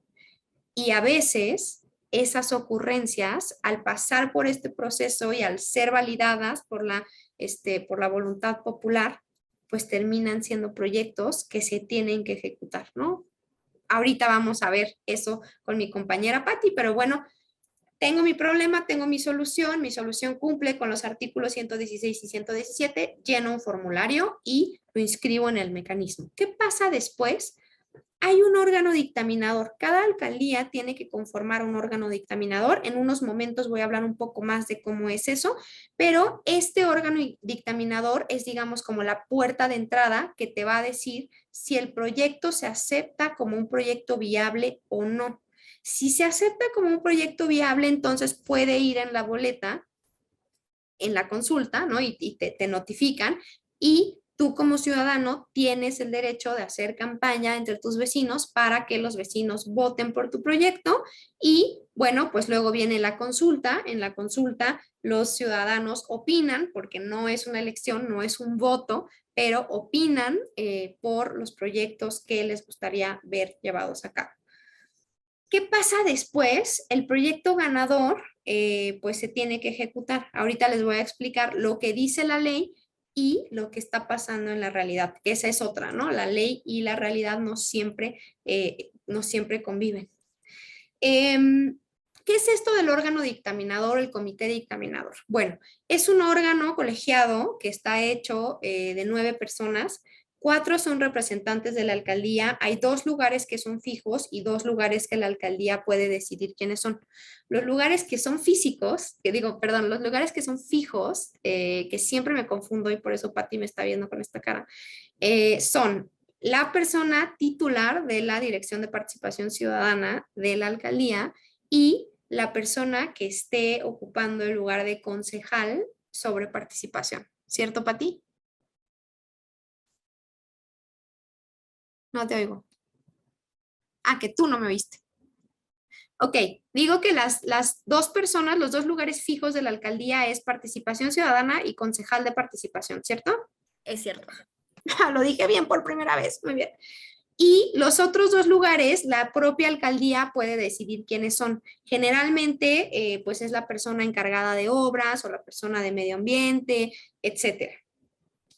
Y a veces esas ocurrencias, al pasar por este proceso y al ser validadas por la voluntad popular, pues terminan siendo proyectos que se tienen que ejecutar, ¿no? Ahorita vamos a ver eso con mi compañera Patti, pero bueno, tengo mi problema, tengo mi solución cumple con los artículos 116 y 117, lleno un formulario y lo inscribo en el mecanismo. ¿Qué pasa después? Hay un órgano dictaminador. Cada alcaldía tiene que conformar un órgano dictaminador. En unos momentos voy a hablar un poco más de cómo es eso, pero este órgano dictaminador es, digamos, como la puerta de entrada que te va a decir si el proyecto se acepta como un proyecto viable o no. Si se acepta como un proyecto viable, entonces puede ir en la boleta, en la consulta, ¿no? Y te notifican y tú como ciudadano tienes el derecho de hacer campaña entre tus vecinos para que los vecinos voten por tu proyecto y bueno, pues luego viene la consulta. En la consulta los ciudadanos opinan, porque no es una elección, no es un voto, pero opinan por los proyectos que les gustaría ver llevados a cabo. ¿Qué pasa después? El proyecto ganador pues se tiene que ejecutar. Ahorita les voy a explicar lo que dice la ley y lo que está pasando en la realidad, que esa es otra, ¿no? La ley y la realidad no siempre conviven. ¿Qué es esto del órgano dictaminador, el comité dictaminador? Bueno, es un órgano colegiado que está hecho de 9 personas. 4 son representantes de la alcaldía. Hay 2 lugares que son fijos y 2 lugares que la alcaldía puede decidir quiénes son. Los lugares que son físicos, los lugares que son fijos, que siempre me confundo y por eso Patti me está viendo con esta cara, son la persona titular de la Dirección de Participación Ciudadana de la alcaldía y la persona que esté ocupando el lugar de concejal sobre participación. ¿Cierto, Pati? No te oigo. Ah, que tú no me oíste. Ok, digo que las 2 personas, los 2 lugares fijos de la alcaldía es participación ciudadana y concejal de participación, ¿cierto? Es cierto. Lo dije bien por primera vez, muy bien. Y los otros 2 lugares, la propia alcaldía puede decidir quiénes son. Generalmente, pues es la persona encargada de obras o la persona de medio ambiente, etcétera.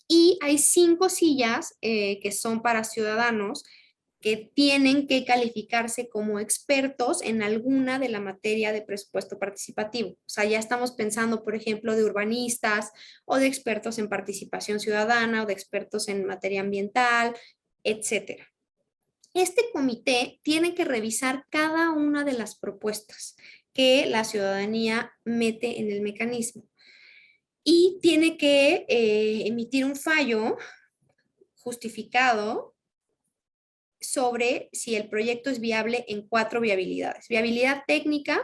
Y hay 5 sillas que son para ciudadanos que tienen que calificarse como expertos en alguna de la materia de presupuesto participativo. O sea, ya estamos pensando, por ejemplo, de urbanistas o de expertos en participación ciudadana o de expertos en materia ambiental, etcétera. Este comité tiene que revisar cada una de las propuestas que la ciudadanía mete en el mecanismo y tiene que emitir un fallo justificado sobre si el proyecto es viable en 4 viabilidades. Viabilidad técnica,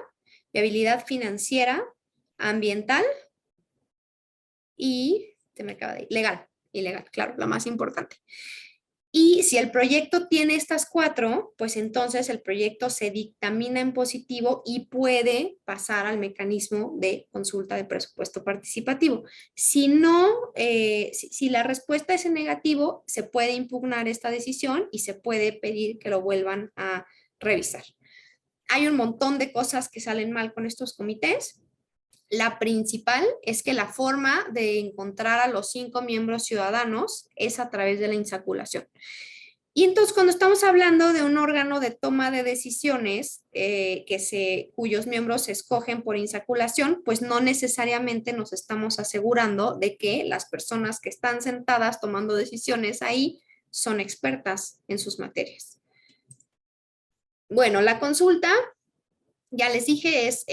viabilidad financiera, ambiental y, se me acaba de ir, legal. Y legal, claro, la más importante. Y si el proyecto tiene estas 4, pues entonces el proyecto se dictamina en positivo y puede pasar al mecanismo de consulta de presupuesto participativo. Si no, si la respuesta es en negativo, se puede impugnar esta decisión y se puede pedir que lo vuelvan a revisar. Hay un montón de cosas que salen mal con estos comités. La principal es que la forma de encontrar a los 5 miembros ciudadanos es a través de la insaculación. Y entonces cuando estamos hablando de un órgano de toma de decisiones cuyos miembros se escogen por insaculación, pues no necesariamente nos estamos asegurando de que las personas que están sentadas tomando decisiones ahí son expertas en sus materias. Bueno, la consulta, ya les dije, es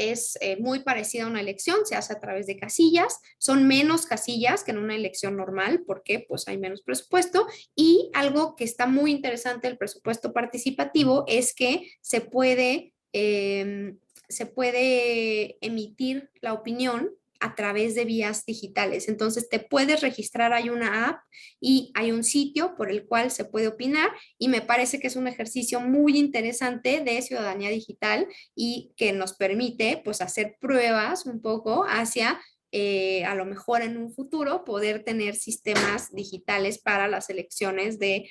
muy parecida a una elección, se hace a través de casillas, son menos casillas que en una elección normal porque pues hay menos presupuesto, y algo que está muy interesante del presupuesto participativo es que se puede emitir la opinión a través de vías digitales. Entonces te puedes registrar, hay una app y hay un sitio por el cual se puede opinar, y me parece que es un ejercicio muy interesante de ciudadanía digital y que nos permite pues hacer pruebas un poco hacia a lo mejor en un futuro poder tener sistemas digitales para las elecciones de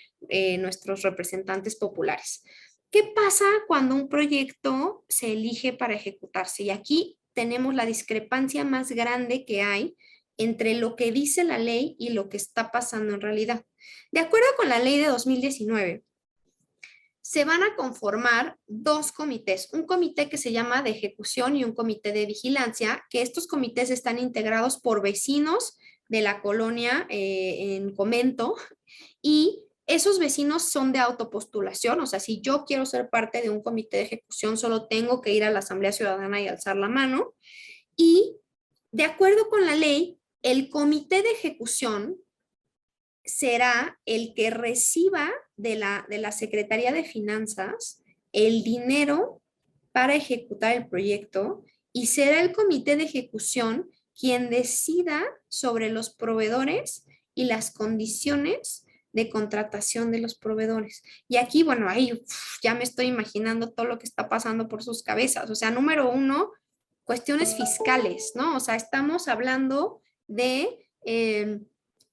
nuestros representantes populares. ¿Qué pasa cuando un proyecto se elige para ejecutarse? Y aquí tenemos la discrepancia más grande que hay entre lo que dice la ley y lo que está pasando en realidad. De acuerdo con la ley de 2019, se van a conformar 2 comités, un comité que se llama de ejecución y un comité de vigilancia, que estos comités están integrados por vecinos de la colonia en Comento, y esos vecinos son de autopostulación. O sea, si yo quiero ser parte de un comité de ejecución, solo tengo que ir a la Asamblea Ciudadana y alzar la mano. Y de acuerdo con la ley, el comité de ejecución será el que reciba de la Secretaría de Finanzas el dinero para ejecutar el proyecto, y será el comité de ejecución quien decida sobre los proveedores y las condiciones de contratación de los proveedores. Y aquí, bueno, ahí ya me estoy imaginando todo lo que está pasando por sus cabezas. O sea, número 1, cuestiones fiscales, ¿no? O sea, estamos hablando de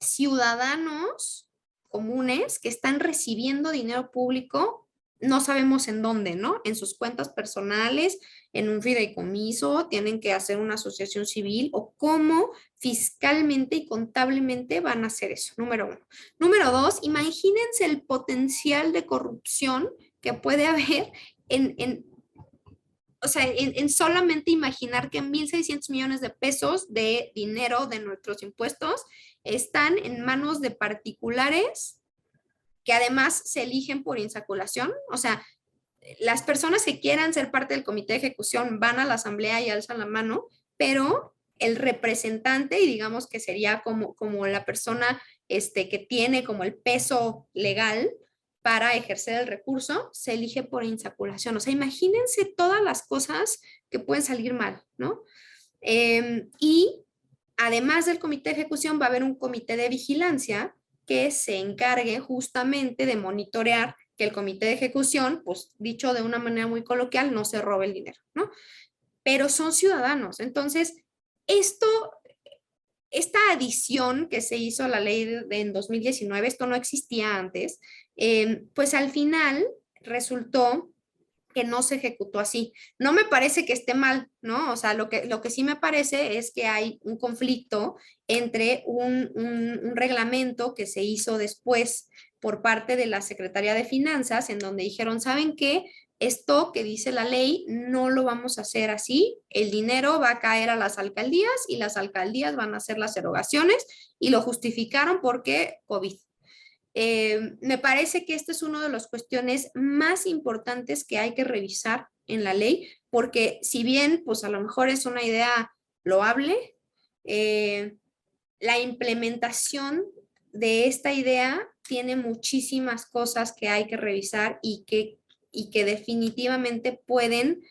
ciudadanos comunes que están recibiendo dinero público, no sabemos en dónde, ¿no? En sus cuentas personales, en un fideicomiso, tienen que hacer una asociación civil, o cómo fiscalmente y contablemente van a hacer eso, número 1. Número 2, imagínense el potencial de corrupción que puede haber o sea, en solamente imaginar que 1,600 millones de pesos de dinero de nuestros impuestos están en manos de particulares que además se eligen por insaculación. O sea, las personas que quieran ser parte del comité de ejecución van a la asamblea y alzan la mano, pero el representante, y digamos que sería como la persona que tiene como el peso legal para ejercer el recurso, se elige por insaculación. O sea, imagínense todas las cosas que pueden salir mal, ¿no? Y además del comité de ejecución va a haber un comité de vigilancia que se encargue justamente de monitorear que el comité de ejecución, pues dicho de una manera muy coloquial, no se robe el dinero, ¿no? Pero son ciudadanos. Entonces, esta adición que se hizo a la ley en 2019, esto no existía antes, pues al final resultó que no se ejecutó así. No me parece que esté mal, ¿no? O sea, lo que sí me parece es que hay un conflicto entre un reglamento que se hizo después por parte de la Secretaría de Finanzas, en donde dijeron, ¿saben qué? Esto que dice la ley no lo vamos a hacer así, el dinero va a caer a las alcaldías y las alcaldías van a hacer las erogaciones y lo justificaron porque COVID. Me parece que esta es una de las cuestiones más importantes que hay que revisar en la ley, porque si bien, pues a lo mejor es una idea loable, la implementación de esta idea tiene muchísimas cosas que hay que revisar y que definitivamente pueden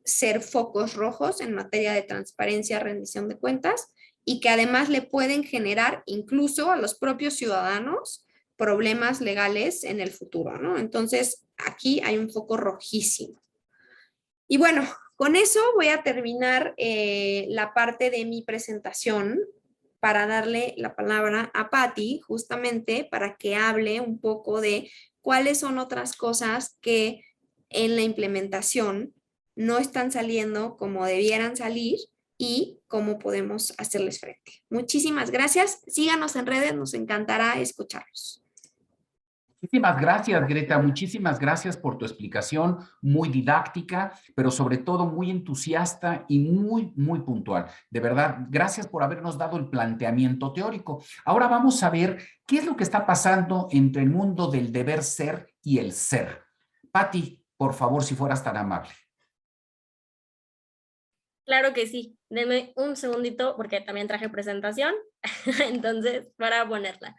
ser focos rojos en materia de transparencia, rendición de cuentas, y que además le pueden generar incluso a los propios ciudadanos problemas legales en el futuro, ¿no? Entonces, aquí hay un foco rojísimo. Y bueno, con eso voy a terminar la parte de mi presentación para darle la palabra a Patti, justamente para que hable un poco de cuáles son otras cosas que en la implementación no están saliendo como debieran salir y cómo podemos hacerles frente. Muchísimas gracias. Síganos en redes, nos encantará escucharlos. Muchísimas gracias, Greta. Muchísimas gracias por tu explicación, muy didáctica, pero sobre todo muy entusiasta y muy puntual. De verdad, gracias por habernos dado el planteamiento teórico. Ahora vamos a ver qué es lo que está pasando entre el mundo del deber ser y el ser. Patti, por favor, si fueras tan amable. Claro que sí. Deme un segundito porque también traje presentación, entonces para ponerla.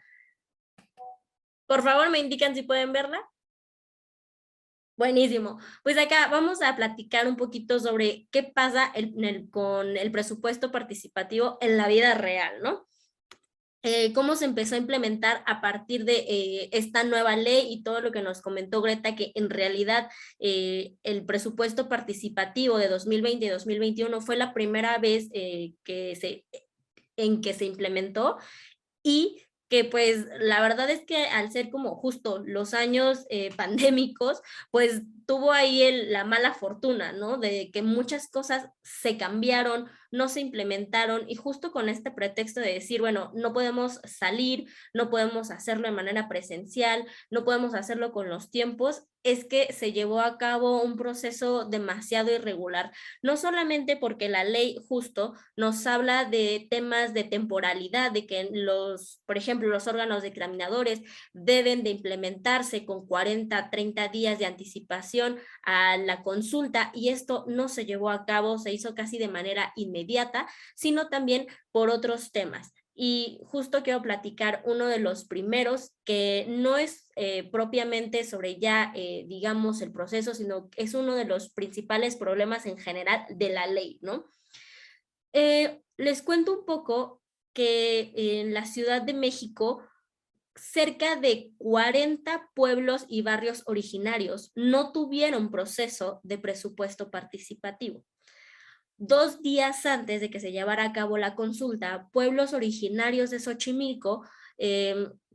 Por favor, me indican si pueden verla. Buenísimo. Pues acá vamos a platicar un poquito sobre qué pasa con el presupuesto participativo en la vida real, ¿no? Cómo se empezó a implementar a partir de esta nueva ley y todo lo que nos comentó Greta, que en realidad el presupuesto participativo de 2020 y 2021 fue la primera vez en que se implementó, y que pues la verdad es que al ser como justo los años pandémicos, pues tuvo ahí la mala fortuna, ¿no? De que muchas cosas se cambiaron, no se implementaron, y justo con este pretexto de decir, bueno, no podemos salir, no podemos hacerlo de manera presencial, no podemos hacerlo con los tiempos, es que se llevó a cabo un proceso demasiado irregular, no solamente porque la ley justo nos habla de temas de temporalidad, de que por ejemplo, los órganos dictaminadores deben de implementarse con 40, 30 días de anticipación a la consulta, y esto no se llevó a cabo, se hizo casi de manera inmediata, sino también por otros temas. Y justo quiero platicar uno de los primeros, que no es propiamente sobre ya, digamos, el proceso, sino que es uno de los principales problemas en general de la ley, ¿no? Les cuento un poco que en la Ciudad de México, cerca de 40 pueblos y barrios originarios no tuvieron proceso de presupuesto participativo. 2 días antes de que se llevara a cabo la consulta, pueblos originarios de Xochimilco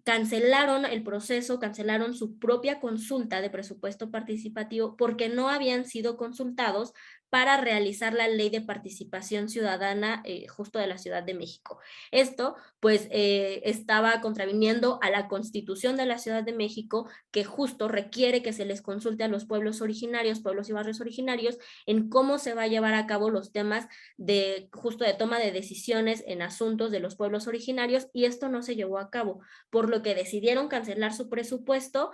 cancelaron el proceso, cancelaron su propia consulta de presupuesto participativo porque no habían sido consultados para realizar la ley de participación ciudadana justo de la Ciudad de México. Esto pues estaba contraviniendo a la Constitución de la Ciudad de México, que justo requiere que se les consulte a los pueblos originarios, pueblos y barrios originarios, en cómo se va a llevar a cabo los temas de justo de toma de decisiones en asuntos de los pueblos originarios, y esto no se llevó a cabo, por lo que decidieron cancelar su presupuesto,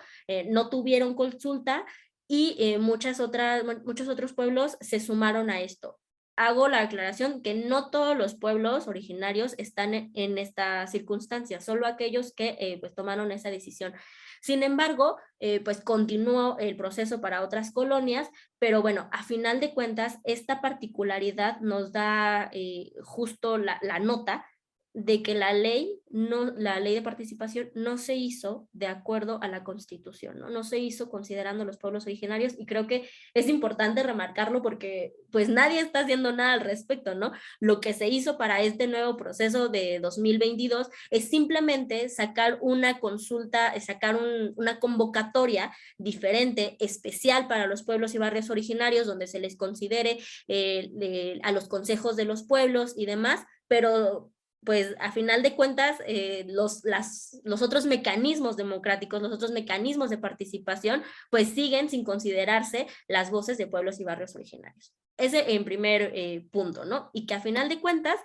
no tuvieron consulta, y muchos otros pueblos se sumaron a esto. Hago la aclaración que no todos los pueblos originarios están en esta circunstancia, solo aquellos que pues tomaron esa decisión. Sin embargo, pues continuó el proceso para otras colonias, pero bueno, a final de cuentas, esta particularidad nos da justo la nota de que la ley de participación no se hizo de acuerdo a la Constitución, ¿no? No se hizo considerando los pueblos originarios, y creo que es importante remarcarlo porque pues nadie está haciendo nada al respecto, ¿no? Lo que se hizo para este nuevo proceso de 2022 es simplemente sacar una consulta, sacar una convocatoria diferente, especial para los pueblos y barrios originarios, donde se les considere a los consejos de los pueblos y demás, pero pues a final de cuentas los otros mecanismos democráticos, los otros mecanismos de participación, pues siguen sin considerarse las voces de pueblos y barrios originarios. Ese en primer punto, ¿no? Y que a final de cuentas,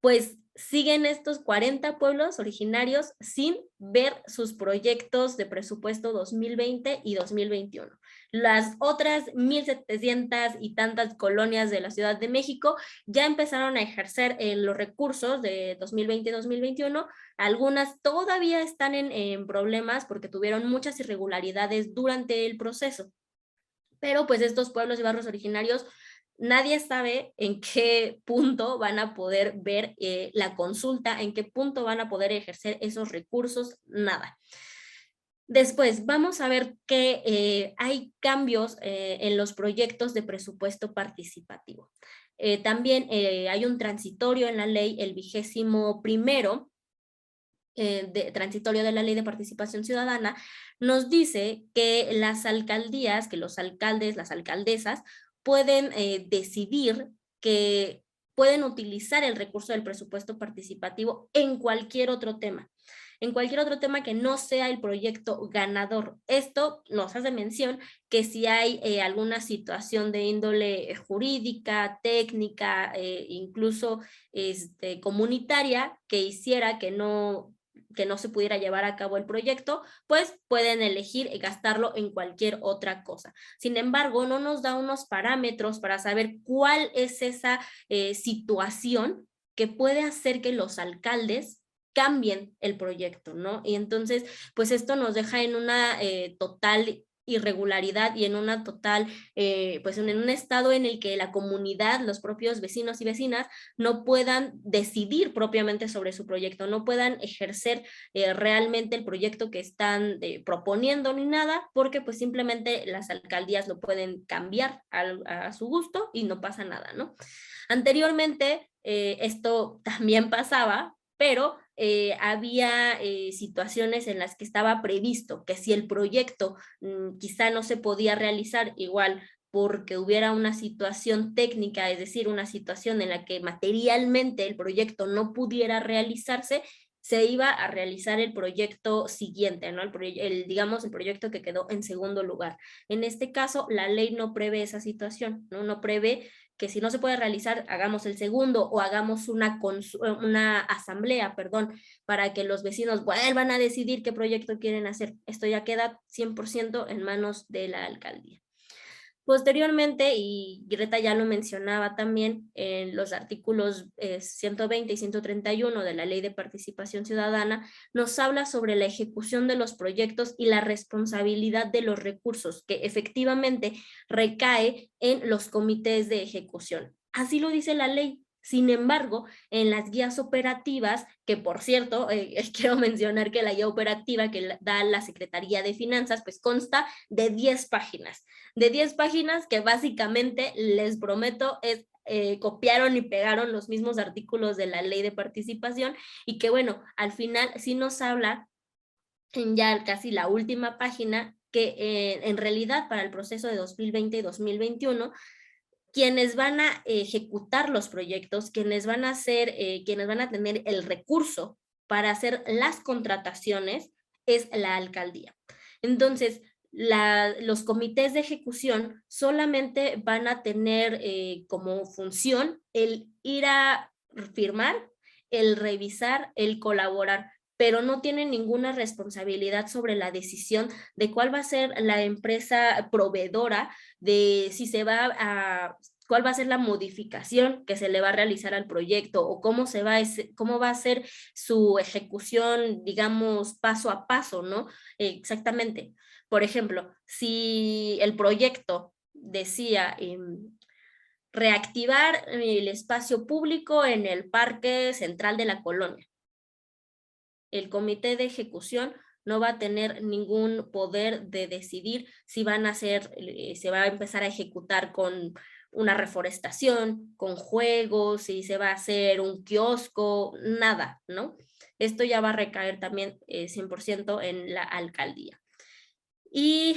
pues siguen estos 40 pueblos originarios sin ver sus proyectos de presupuesto 2020 y 2021. Las otras 1,700 y tantas colonias de la Ciudad de México ya empezaron a ejercer los recursos de 2020 y 2021. Algunas todavía están en problemas porque tuvieron muchas irregularidades durante el proceso. Pero pues estos pueblos y barrios originarios, nadie sabe en qué punto van a poder ver la consulta, en qué punto van a poder ejercer esos recursos, nada. Después, vamos a ver que hay cambios en los proyectos de presupuesto participativo. También hay un transitorio en la ley, el 21º, transitorio de la Ley de Participación Ciudadana, nos dice que las alcaldías, que los alcaldes, las alcaldesas, pueden decidir que pueden utilizar el recurso del presupuesto participativo en cualquier otro tema que no sea el proyecto ganador. Esto nos hace mención que si hay alguna situación de índole jurídica, técnica, incluso comunitaria, que hiciera que no se pudiera llevar a cabo el proyecto, pues pueden elegir gastarlo en cualquier otra cosa. Sin embargo, no nos da unos parámetros para saber cuál es esa situación que puede hacer que los alcaldes cambien el proyecto, ¿no? Y entonces, pues esto nos deja en una total irregularidad y en una total, pues en un estado en el que la comunidad, los propios vecinos y vecinas no puedan decidir propiamente sobre su proyecto, no puedan ejercer realmente el proyecto que están proponiendo ni nada, porque pues simplemente las alcaldías lo pueden cambiar a su gusto y no pasa nada, ¿no? Anteriormente, esto también pasaba, pero había situaciones en las que estaba previsto que si el proyecto quizá no se podía realizar igual porque hubiera una situación técnica, es decir, una situación en la que materialmente el proyecto no pudiera realizarse, se iba a realizar el proyecto siguiente, ¿no? Digamos, el proyecto que quedó en segundo lugar. En este caso, la ley no prevé esa situación, ¿no? No prevé que si no se puede realizar, hagamos el segundo o hagamos una asamblea, perdón, para que los vecinos vuelvan a decidir qué proyecto quieren hacer. Esto ya queda 100% en manos de la alcaldía. Posteriormente, y Greta ya lo mencionaba también, en los artículos 120 y 131 de la Ley de Participación Ciudadana, nos habla sobre la ejecución de los proyectos y la responsabilidad de los recursos, que efectivamente recae en los comités de ejecución. Así lo dice la ley. Sin embargo, en las guías operativas, que por cierto, quiero mencionar que la guía operativa que da la Secretaría de Finanzas, pues consta de 10 páginas. De 10 páginas que básicamente, les prometo, copiaron y pegaron los mismos artículos de la Ley de Participación, y que bueno, al final sí nos habla en ya casi la última página que en realidad para el proceso de 2020 y 2021, quienes van a ejecutar los proyectos, quienes van a tener el recurso para hacer las contrataciones, es la alcaldía. Entonces, los comités de ejecución solamente van a tener como función el ir a firmar, el revisar, el colaborar, pero no tienen ninguna responsabilidad sobre la decisión de cuál va a ser la empresa proveedora, de si se va a cuál va a ser la modificación que se le va a realizar al proyecto o cómo va a ser su ejecución, digamos, paso a paso, ¿no? Exactamente. Por ejemplo, si el proyecto decía reactivar el espacio público en el parque central de la colonia. El comité de ejecución no va a tener ningún poder de decidir si van a hacer, se va a empezar a ejecutar con una reforestación, con juegos, si se va a hacer un kiosco, nada, ¿no? Esto ya va a recaer también 100% en la alcaldía. Y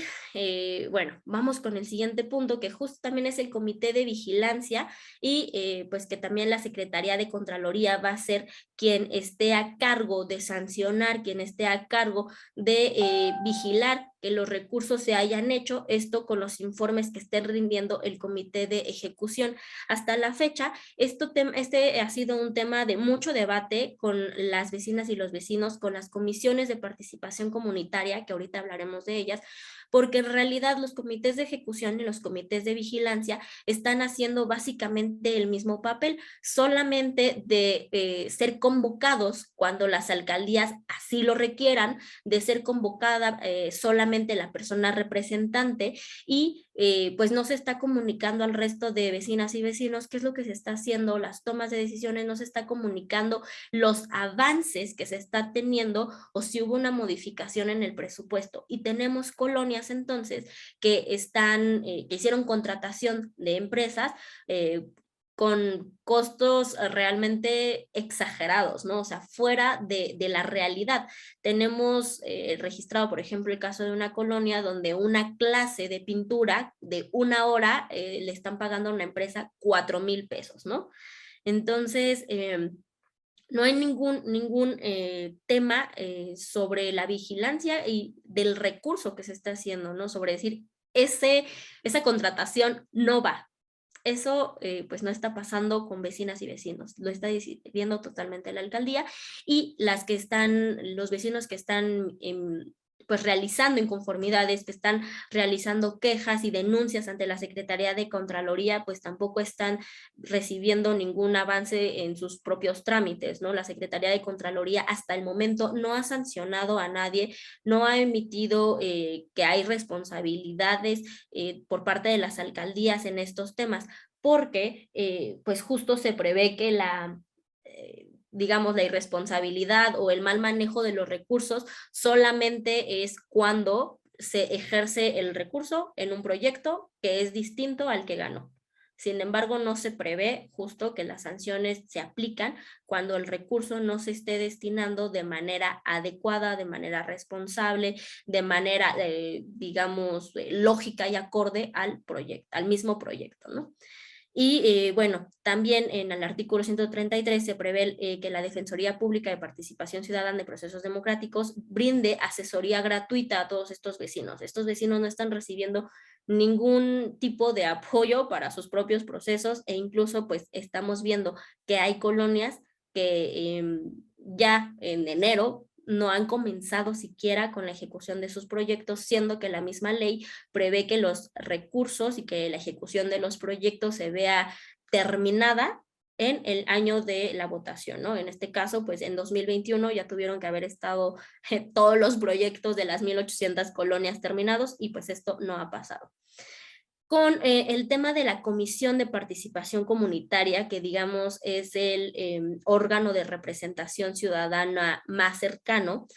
bueno, vamos con el siguiente punto, que justo también es el comité de vigilancia y pues que también la Secretaría de Contraloría va a ser quien esté a cargo de sancionar, quien esté a cargo de vigilar que los recursos se hayan hecho, esto con los informes que esté rindiendo el comité de ejecución. Hasta la fecha, este ha sido un tema de mucho debate con las vecinas y los vecinos, con las comisiones de participación comunitaria, que ahorita hablaremos de ellas, porque en realidad los comités de ejecución y los comités de vigilancia están haciendo básicamente el mismo papel, solamente de ser convocados cuando las alcaldías así lo requieran, de ser convocada solamente la persona representante y pues no se está comunicando al resto de vecinas y vecinos qué es lo que se está haciendo, las tomas de decisiones, no se está comunicando los avances que se está teniendo o si hubo una modificación en el presupuesto. Y tenemos colonias entonces que que hicieron contratación de empresas con costos realmente exagerados, ¿no? O sea, fuera de la realidad. Tenemos registrado, por ejemplo, el caso de una colonia donde una clase de pintura de 1 hora le están pagando a una empresa 4,000 pesos, ¿no? Entonces, no hay ningún tema sobre la vigilancia y del recurso que se está haciendo, ¿no? Sobre decir, esa contratación no va. Eso pues no está pasando con vecinas y vecinos, lo está decidiendo totalmente la alcaldía y los vecinos que están pues realizando inconformidades, que están realizando quejas y denuncias ante la Secretaría de Contraloría, pues tampoco están recibiendo ningún avance en sus propios trámites, ¿no? La Secretaría de Contraloría hasta el momento no ha sancionado a nadie, no ha emitido que hay responsabilidades por parte de las alcaldías en estos temas, porque pues justo se prevé que digamos, la irresponsabilidad o el mal manejo de los recursos solamente es cuando se ejerce el recurso en un proyecto que es distinto al que ganó. Sin embargo, no se prevé justo que las sanciones se aplican cuando el recurso no se esté destinando de manera adecuada, de manera responsable, de manera, digamos, lógica y acorde al proyecto, al mismo proyecto, ¿no? Y bueno, también en el artículo 133 se prevé que la Defensoría Pública de Participación Ciudadana de Procesos Democráticos brinde asesoría gratuita a todos estos vecinos. Estos vecinos no están recibiendo ningún tipo de apoyo para sus propios procesos e incluso pues estamos viendo que hay colonias que ya en enero no han comenzado siquiera con la ejecución de sus proyectos, siendo que la misma ley prevé que los recursos y que la ejecución de los proyectos se vea terminada en el año de la votación, ¿no? En este caso, pues en 2021 ya tuvieron que haber estado todos los proyectos de las 1,800 colonias terminados y pues esto no ha pasado. Con el tema de la Comisión de Participación Comunitaria, que digamos es el órgano de representación ciudadana más cercano,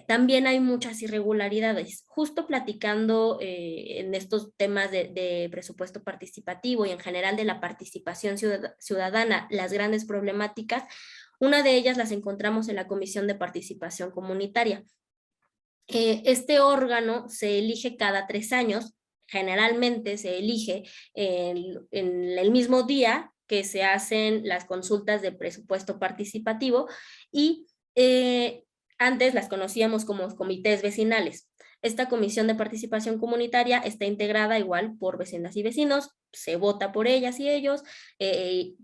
también hay muchas irregularidades. Justo platicando en estos temas de presupuesto participativo y en general de la participación ciudadana, las grandes problemáticas, una de ellas las encontramos en la Comisión de Participación Comunitaria. Este órgano se elige cada 3 años, generalmente se elige en el mismo día que se hacen las consultas de presupuesto participativo y antes las conocíamos como comités vecinales. Esta comisión de participación comunitaria está integrada igual por vecinas y vecinos, se vota por ellas y ellos,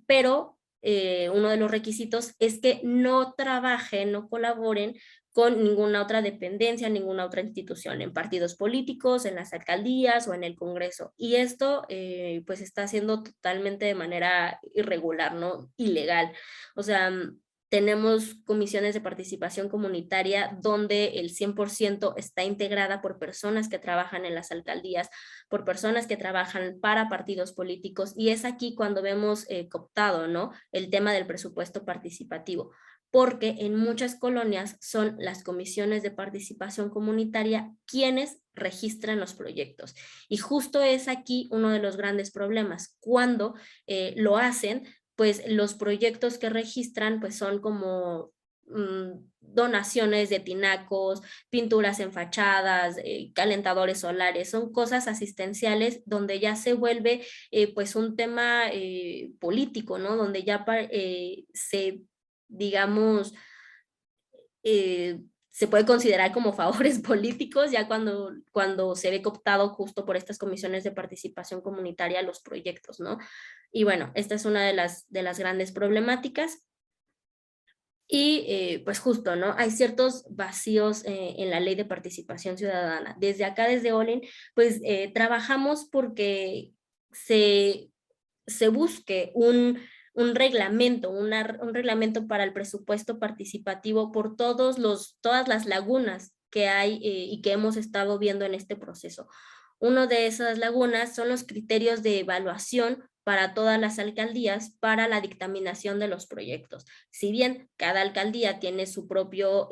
pero uno de los requisitos es que no trabajen, no colaboren con ninguna otra dependencia, ninguna otra institución, en partidos políticos, en las alcaldías o en el Congreso. Y esto pues está haciendo totalmente de manera irregular, ¿no? Ilegal. O sea, tenemos comisiones de participación comunitaria donde el 100% está integrada por personas que trabajan en las alcaldías, por personas que trabajan para partidos políticos, y es aquí cuando vemos cooptado, ¿no?, el tema del presupuesto participativo, porque en muchas colonias son las comisiones de participación comunitaria quienes registran los proyectos. Y justo es aquí uno de los grandes problemas. Cuando lo hacen, pues los proyectos que registran pues son como donaciones de tinacos, pinturas en fachadas, calentadores solares, son cosas asistenciales donde ya se vuelve pues un tema político, ¿no? Donde ya se, digamos, se puede considerar como favores políticos ya cuando se ve cooptado justo por estas comisiones de participación comunitaria los proyectos, ¿no? Y bueno, esta es una de las grandes problemáticas. Y pues justo, ¿no? Hay ciertos vacíos en la ley de participación ciudadana. Desde acá, desde Olin, pues trabajamos porque se busque un reglamento, un reglamento para el presupuesto participativo por todas las lagunas que hay y que hemos estado viendo en este proceso. Una de esas lagunas son los criterios de evaluación para todas las alcaldías para la dictaminación de los proyectos. Si bien cada alcaldía tiene su propio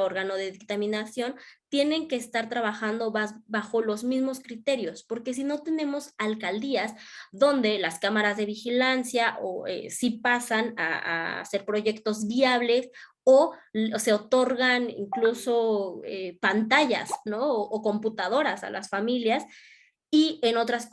órgano de dictaminación, tienen que estar trabajando bajo los mismos criterios, porque si no tenemos alcaldías donde las cámaras de vigilancia sí pasan a hacer proyectos viables o se otorgan incluso pantallas, ¿no? o computadoras a las familias, y en otras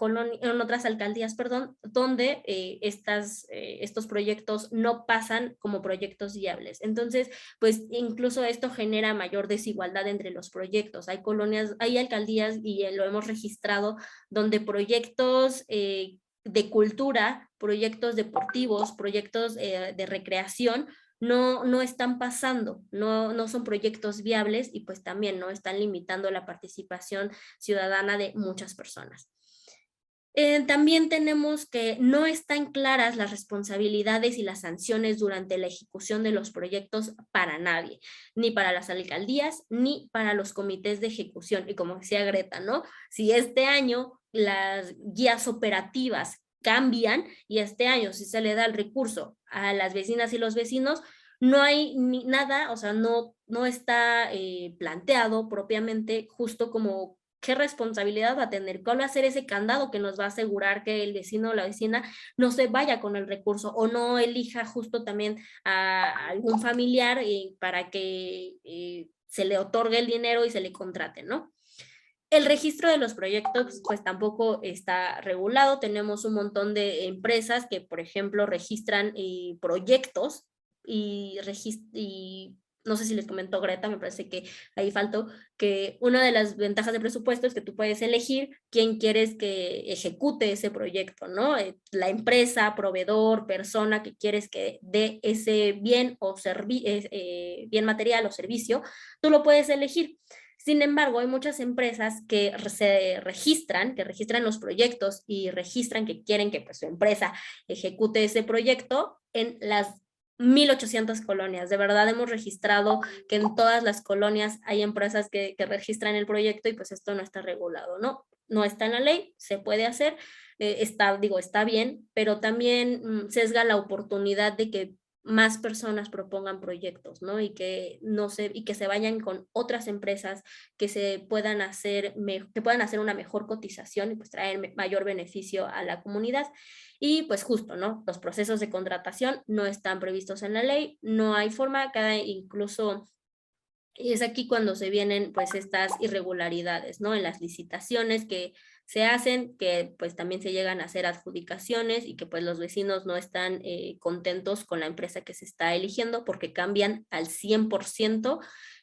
alcaldías, perdón, donde estos proyectos no pasan como proyectos viables. Entonces, pues incluso esto genera mayor desigualdad entre los proyectos. Hay colonias, hay alcaldías, y lo hemos registrado, donde proyectos de cultura, proyectos deportivos, proyectos de recreación, no están pasando, no son proyectos viables, y pues también no están limitando la participación ciudadana de muchas personas. También tenemos que no están claras las responsabilidades y las sanciones durante la ejecución de los proyectos para nadie, ni para las alcaldías, ni para los comités de ejecución. Y como decía Greta, ¿no? Si este año las guías operativas cambian y este año si se le da el recurso a las vecinas y los vecinos, no hay nada, o sea, no está planteado propiamente justo como qué responsabilidad va a tener, cuál va a ser ese candado que nos va a asegurar que el vecino o la vecina no se vaya con el recurso o no elija justo también a algún familiar para que se le otorgue el dinero y se le contrate, ¿no? El registro de los proyectos pues tampoco está regulado. Tenemos un montón de empresas que, por ejemplo, registran proyectos y no sé si les comentó Greta, me parece que ahí faltó, que una de las ventajas de presupuesto es que tú puedes elegir quién quieres que ejecute ese proyecto, ¿no? La empresa, proveedor, persona que quieres que dé ese bien o bien material o servicio, tú lo puedes elegir. Sin embargo, hay muchas empresas que registran los proyectos y registran que quieren que pues, su empresa ejecute ese proyecto en las 1,800 colonias. De verdad hemos registrado que en todas las colonias hay empresas que registran el proyecto y pues esto no está regulado, ¿no? No está en la ley, se puede hacer, está bien, pero también sesga la oportunidad de que más personas propongan proyectos, ¿no? Y que se vayan con otras empresas que puedan hacer una mejor cotización y pues traer mayor beneficio a la comunidad. Y pues justo, ¿no? Los procesos de contratación no están previstos en la ley, no hay forma, incluso es aquí cuando se vienen pues estas irregularidades, ¿no? En las licitaciones que se hacen, que pues también se llegan a hacer adjudicaciones y que pues los vecinos no están contentos con la empresa que se está eligiendo porque cambian al 100%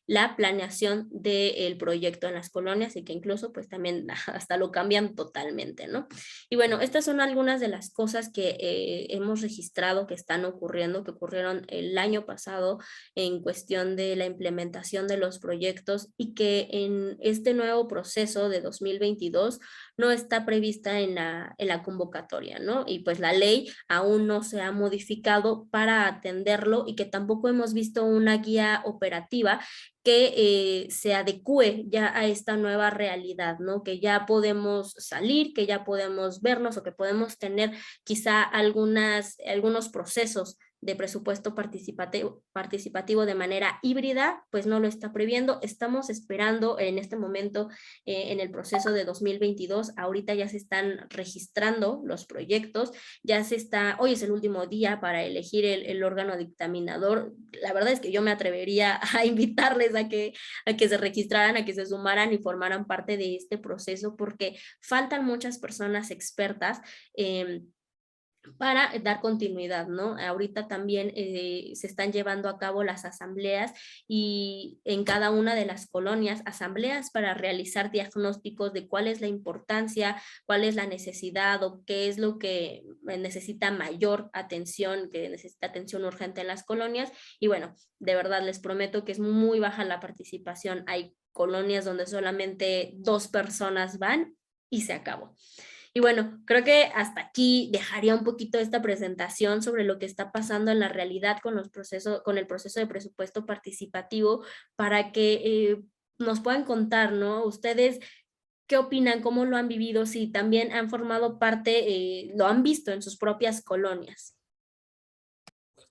la planeación del proyecto en las colonias y que incluso pues también hasta lo cambian totalmente, ¿no? Y bueno, estas son algunas de las cosas que hemos registrado que están ocurriendo, que ocurrieron el año pasado en cuestión de la implementación de los proyectos y que en este nuevo proceso de 2022 no está prevista en la convocatoria, ¿no? Y pues la ley aún no se ha modificado para atenderlo y que tampoco hemos visto una guía operativa que se adecue ya a esta nueva realidad, ¿no? Que ya podemos salir, que ya podemos vernos o que podemos tener quizá algunos procesos de presupuesto participativo de manera híbrida, pues no lo está previendo. Estamos esperando en este momento en el proceso de 2022, ahorita ya se están registrando los proyectos, hoy es el último día para elegir el órgano dictaminador. La verdad es que yo me atrevería a invitarles a que se registraran, a que se sumaran y formaran parte de este proceso, porque faltan muchas personas expertas para dar continuidad, ¿no? Ahorita también se están llevando a cabo las asambleas y en cada una de las colonias, asambleas para realizar diagnósticos de cuál es la importancia, cuál es la necesidad o qué es lo que necesita mayor atención, que necesita atención urgente en las colonias. Y bueno, de verdad les prometo que es muy baja la participación. Hay colonias donde solamente 2 personas van y se acabó. Y bueno, creo que hasta aquí dejaría un poquito esta presentación sobre lo que está pasando en la realidad con el proceso de presupuesto participativo para que nos puedan contar, ¿no? Ustedes, ¿qué opinan? ¿Cómo lo han vivido? Si también han formado parte, lo han visto en sus propias colonias.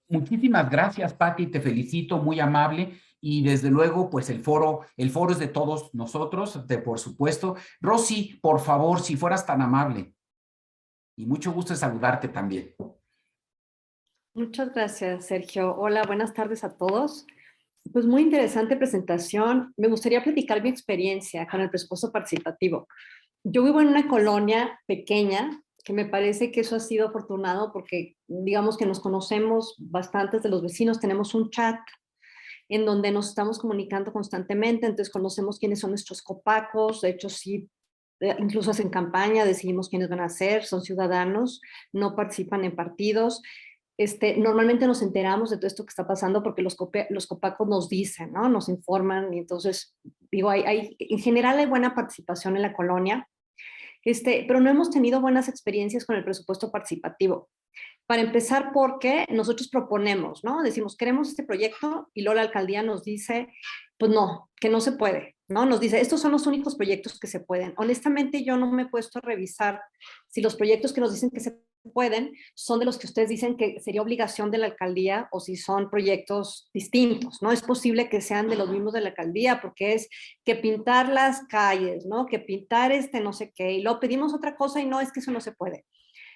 Muchísimas gracias, Pati, te felicito, muy amable. Y desde luego, pues el foro es de todos nosotros, por supuesto. Rosy, por favor, si fueras tan amable. Y mucho gusto en saludarte también. Muchas gracias, Sergio. Hola, buenas tardes a todos. Pues muy interesante presentación. Me gustaría platicar mi experiencia con el presupuesto participativo. Yo vivo en una colonia pequeña, que me parece que eso ha sido afortunado porque digamos que nos conocemos bastantes de los vecinos, tenemos un chat en donde nos estamos comunicando constantemente, entonces conocemos quiénes son nuestros copacos, de hecho sí, incluso hacen campaña, decidimos quiénes van a ser, son ciudadanos, no participan en partidos. Normalmente nos enteramos de todo esto que está pasando porque los copacos nos dicen, ¿no? Nos informan y entonces, digo, en general hay buena participación en la colonia, pero no hemos tenido buenas experiencias con el presupuesto participativo. Para empezar, porque nosotros proponemos, ¿no? Decimos, queremos este proyecto y luego la alcaldía nos dice, pues no, que no se puede, ¿no? Nos dice, estos son los únicos proyectos que se pueden. Honestamente, yo no me he puesto a revisar si los proyectos que nos dicen que se pueden son de los que ustedes dicen que sería obligación de la alcaldía o si son proyectos distintos, ¿no? Es posible que sean de los mismos de la alcaldía porque es que pintar las calles, ¿no? Que pintar no sé qué, y luego pedimos otra cosa y no, es que eso no se puede.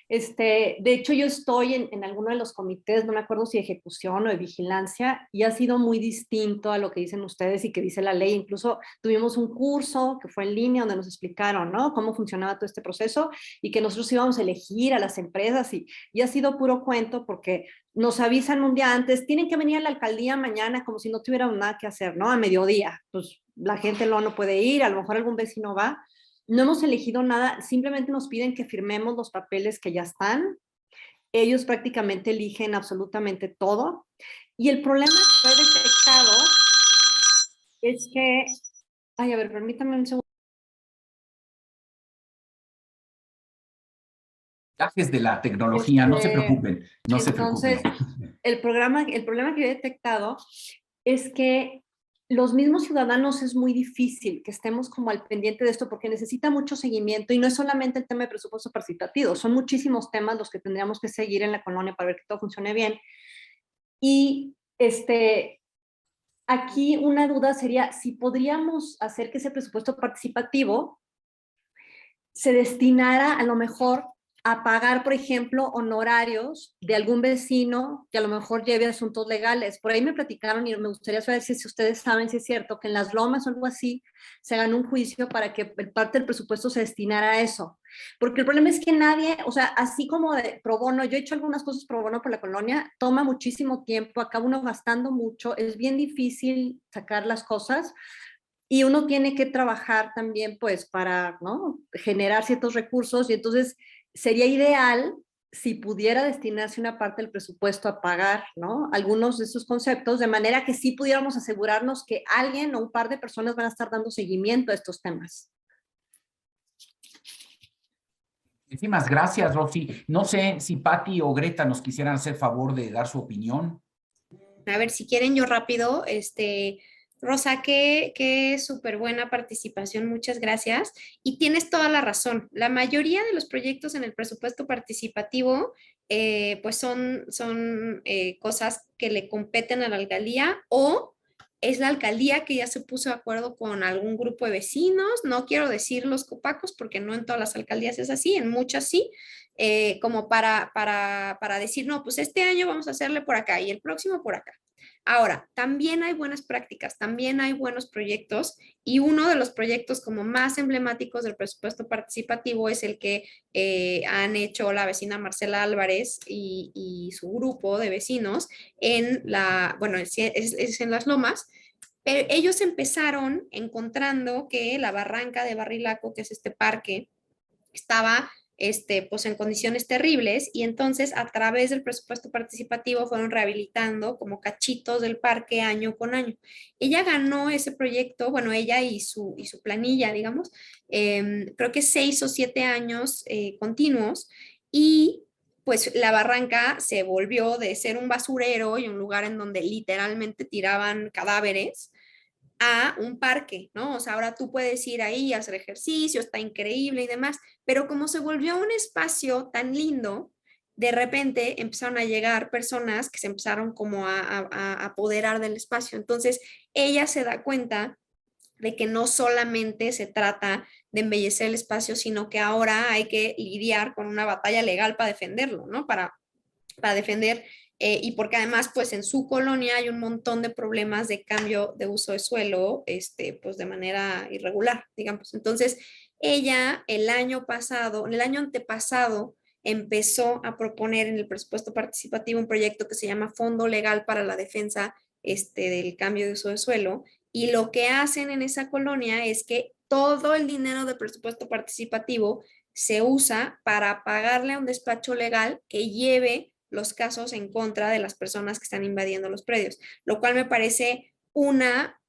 De hecho, yo estoy en alguno de los comités, no me acuerdo si de ejecución o de vigilancia, y ha sido muy distinto a lo que dicen ustedes y que dice la ley. Incluso tuvimos un curso que fue en línea donde nos explicaron, ¿no? Cómo funcionaba todo este proceso y que nosotros íbamos a elegir a las empresas y ha sido puro cuento porque nos avisan un día antes, tienen que venir a la alcaldía mañana como si no tuvieran nada que hacer, ¿no? A mediodía. Pues la gente no puede ir, a lo mejor algún vecino va. No hemos elegido nada, simplemente nos piden que firmemos los papeles que ya están. Ellos prácticamente eligen absolutamente todo. Y el problema que he detectado es que... Ay, a ver, permítame un segundo. Gajes de la tecnología, no se preocupen, no se preocupen. Entonces, el problema que he detectado es que los mismos ciudadanos es muy difícil que estemos como al pendiente de esto porque necesita mucho seguimiento y no es solamente el tema de presupuesto participativo, son muchísimos temas los que tendríamos que seguir en la colonia para ver que todo funcione bien. Y aquí una duda sería si podríamos hacer que ese presupuesto participativo se destinara a lo mejor a pagar, por ejemplo, honorarios de algún vecino que a lo mejor lleve asuntos legales. Por ahí me platicaron y me gustaría saber si ustedes saben si es cierto que en Las Lomas o algo así se ganó un juicio para que parte del presupuesto se destinara a eso. Porque el problema es que nadie, o sea, así como de pro bono, yo he hecho algunas cosas pro bono por la colonia, toma muchísimo tiempo, acaba uno gastando mucho, es bien difícil sacar las cosas y uno tiene que trabajar también pues para, ¿no?, generar ciertos recursos y entonces sería ideal si pudiera destinarse una parte del presupuesto a pagar, ¿no?, algunos de esos conceptos, de manera que sí pudiéramos asegurarnos que alguien o un par de personas van a estar dando seguimiento a estos temas. Muchísimas gracias, Rosy. No sé si Patti o Greta nos quisieran hacer favor de dar su opinión. A ver, si quieren yo rápido, Rosa, qué súper buena participación, muchas gracias. Y tienes toda la razón. La mayoría de los proyectos en el presupuesto participativo, pues son cosas que le competen a la alcaldía o es la alcaldía que ya se puso de acuerdo con algún grupo de vecinos. No quiero decir los copacos porque no en todas las alcaldías es así, en muchas sí, como para decir, no, pues este año vamos a hacerle por acá y el próximo por acá. Ahora, también hay buenas prácticas, también hay buenos proyectos y uno de los proyectos como más emblemáticos del presupuesto participativo es el que han hecho la vecina Marcela Álvarez y su grupo de vecinos en bueno, es en Las Lomas, pero ellos empezaron encontrando que la barranca de Barrilaco, que es este parque, estaba pues en condiciones terribles y entonces a través del presupuesto participativo fueron rehabilitando como cachitos del parque año con año. Ella ganó ese proyecto, bueno, ella y su planilla, digamos, creo que 6 o 7 años continuos y pues la barranca se volvió de ser un basurero y un lugar en donde literalmente tiraban cadáveres a un parque, ¿no? O sea, ahora tú puedes ir ahí a hacer ejercicio, está increíble y demás, pero como se volvió un espacio tan lindo, de repente empezaron a llegar personas que se empezaron como a apoderar del espacio. Entonces, ella se da cuenta de que no solamente se trata de embellecer el espacio, sino que ahora hay que lidiar con una batalla legal para defenderlo, ¿no? Para defender y porque además pues en su colonia hay un montón de problemas de cambio de uso de suelo, pues de manera irregular, digamos. Entonces, ella el año antepasado, empezó a proponer en el presupuesto participativo un proyecto que se llama Fondo Legal para la Defensa del Cambio de Uso de Suelo, y lo que hacen en esa colonia es que todo el dinero del presupuesto participativo se usa para pagarle a un despacho legal que lleve los casos en contra de las personas que están invadiendo los predios, lo cual me parece una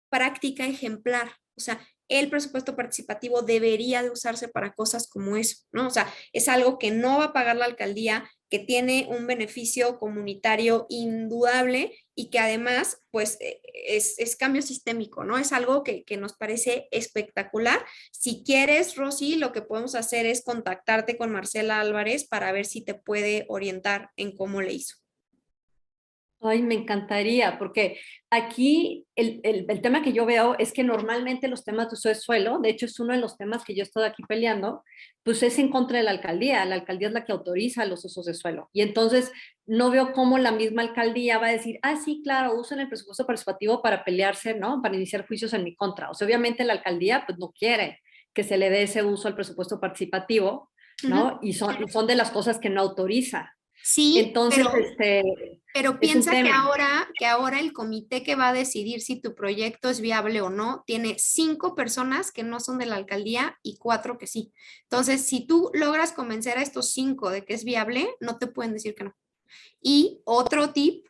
práctica ejemplar. O sea, el presupuesto participativo debería de usarse para cosas como eso, ¿no? O sea, es algo que no va a pagar la alcaldía, que tiene un beneficio comunitario indudable y que además, pues, es cambio sistémico, ¿no? Es algo que nos parece espectacular. Si quieres, Rosy, lo que podemos hacer es contactarte con Marcela Álvarez para ver si te puede orientar en cómo le hizo. Ay, me encantaría, porque aquí el tema que yo veo es que normalmente los temas de uso de suelo, de hecho es uno de los temas que yo he estado aquí peleando, pues es en contra de la alcaldía es la que autoriza los usos de suelo. Y entonces no veo cómo la misma alcaldía va a decir, ah, sí, claro, usen el presupuesto participativo para pelearse, ¿no? Para iniciar juicios en mi contra. O sea, obviamente la alcaldía pues no quiere que se le dé ese uso al presupuesto participativo, ¿no? Y son de las cosas que no autoriza. Sí, Entonces, pero es un piensa que tema. ahora el comité que va a decidir si tu proyecto es viable o no, tiene 5 personas que no son de la alcaldía y 4 que sí. Entonces, si tú logras convencer a estos 5 de que es viable, no te pueden decir que no. Y otro tip,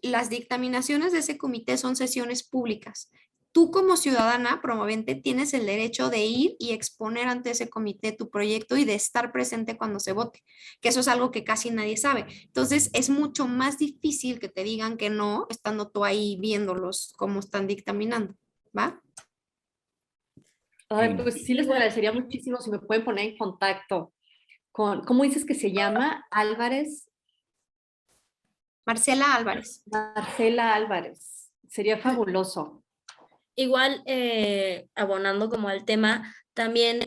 las dictaminaciones de ese comité son sesiones públicas. Tú como ciudadana promovente tienes el derecho de ir y exponer ante ese comité tu proyecto y de estar presente cuando se vote, que eso es algo que casi nadie sabe. Entonces es mucho más difícil que te digan que no, estando tú ahí viéndolos cómo están dictaminando, ¿va? Ay, pues sí les agradecería muchísimo si me pueden poner en contacto con, ¿cómo dices que se llama? Álvarez, Marcela Álvarez. Marcela Álvarez. Sería fabuloso. Igual, abonando como al tema, También,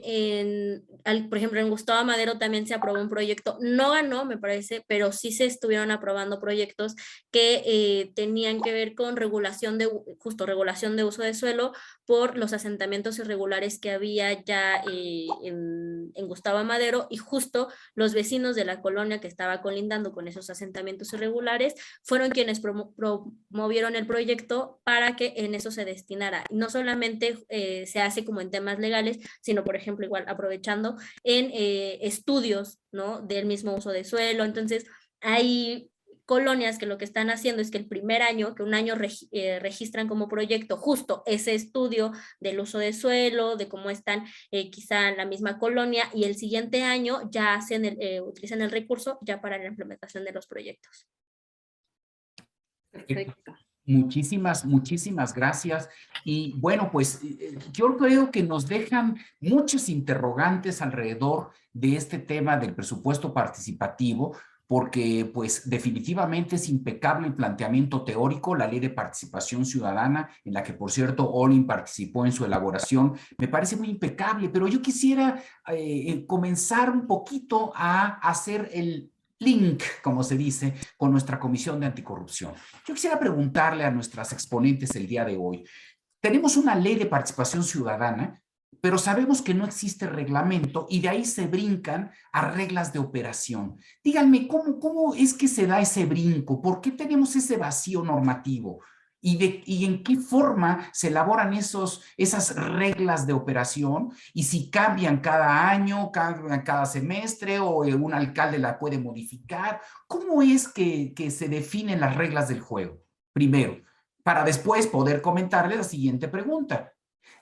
por ejemplo, en Gustavo Madero también se aprobó un proyecto, no ganó, me parece, pero sí se estuvieron aprobando proyectos que tenían que ver con regulación de uso de suelo por los asentamientos irregulares que había ya en Gustavo Madero, y justo los vecinos de la colonia que estaba colindando con esos asentamientos irregulares fueron quienes promovieron el proyecto para que en eso se destinara. No solamente se hace como en temas legales, sino, por ejemplo, igual aprovechando en estudios, ¿no?, del mismo uso de suelo. Entonces, hay colonias que lo que están haciendo es que el primer año, que un año registran como proyecto justo ese estudio del uso de suelo, de cómo están quizá en la misma colonia, y el siguiente año ya utilizan el recurso ya para la implementación de los proyectos. Perfecto. Muchísimas gracias. Y bueno, pues yo creo que nos dejan muchos interrogantes alrededor de este tema del presupuesto participativo, porque pues definitivamente es impecable el planteamiento teórico, la ley de participación ciudadana, en la que por cierto Olin participó en su elaboración, me parece muy impecable, pero yo quisiera comenzar un poquito a hacer el link, como se dice, con nuestra Comisión de Anticorrupción. Yo quisiera preguntarle a nuestras exponentes el día de hoy. Tenemos una ley de participación ciudadana, pero sabemos que no existe reglamento y de ahí se brincan a reglas de operación. Díganme, ¿cómo es que se da ese brinco? ¿Por qué tenemos ese vacío normativo? ¿Y en qué forma se elaboran esas reglas de operación? Y si cambian cada año, cada semestre, o un alcalde la puede modificar. ¿Cómo es que se definen las reglas del juego? Primero, para después poder comentarle la siguiente pregunta.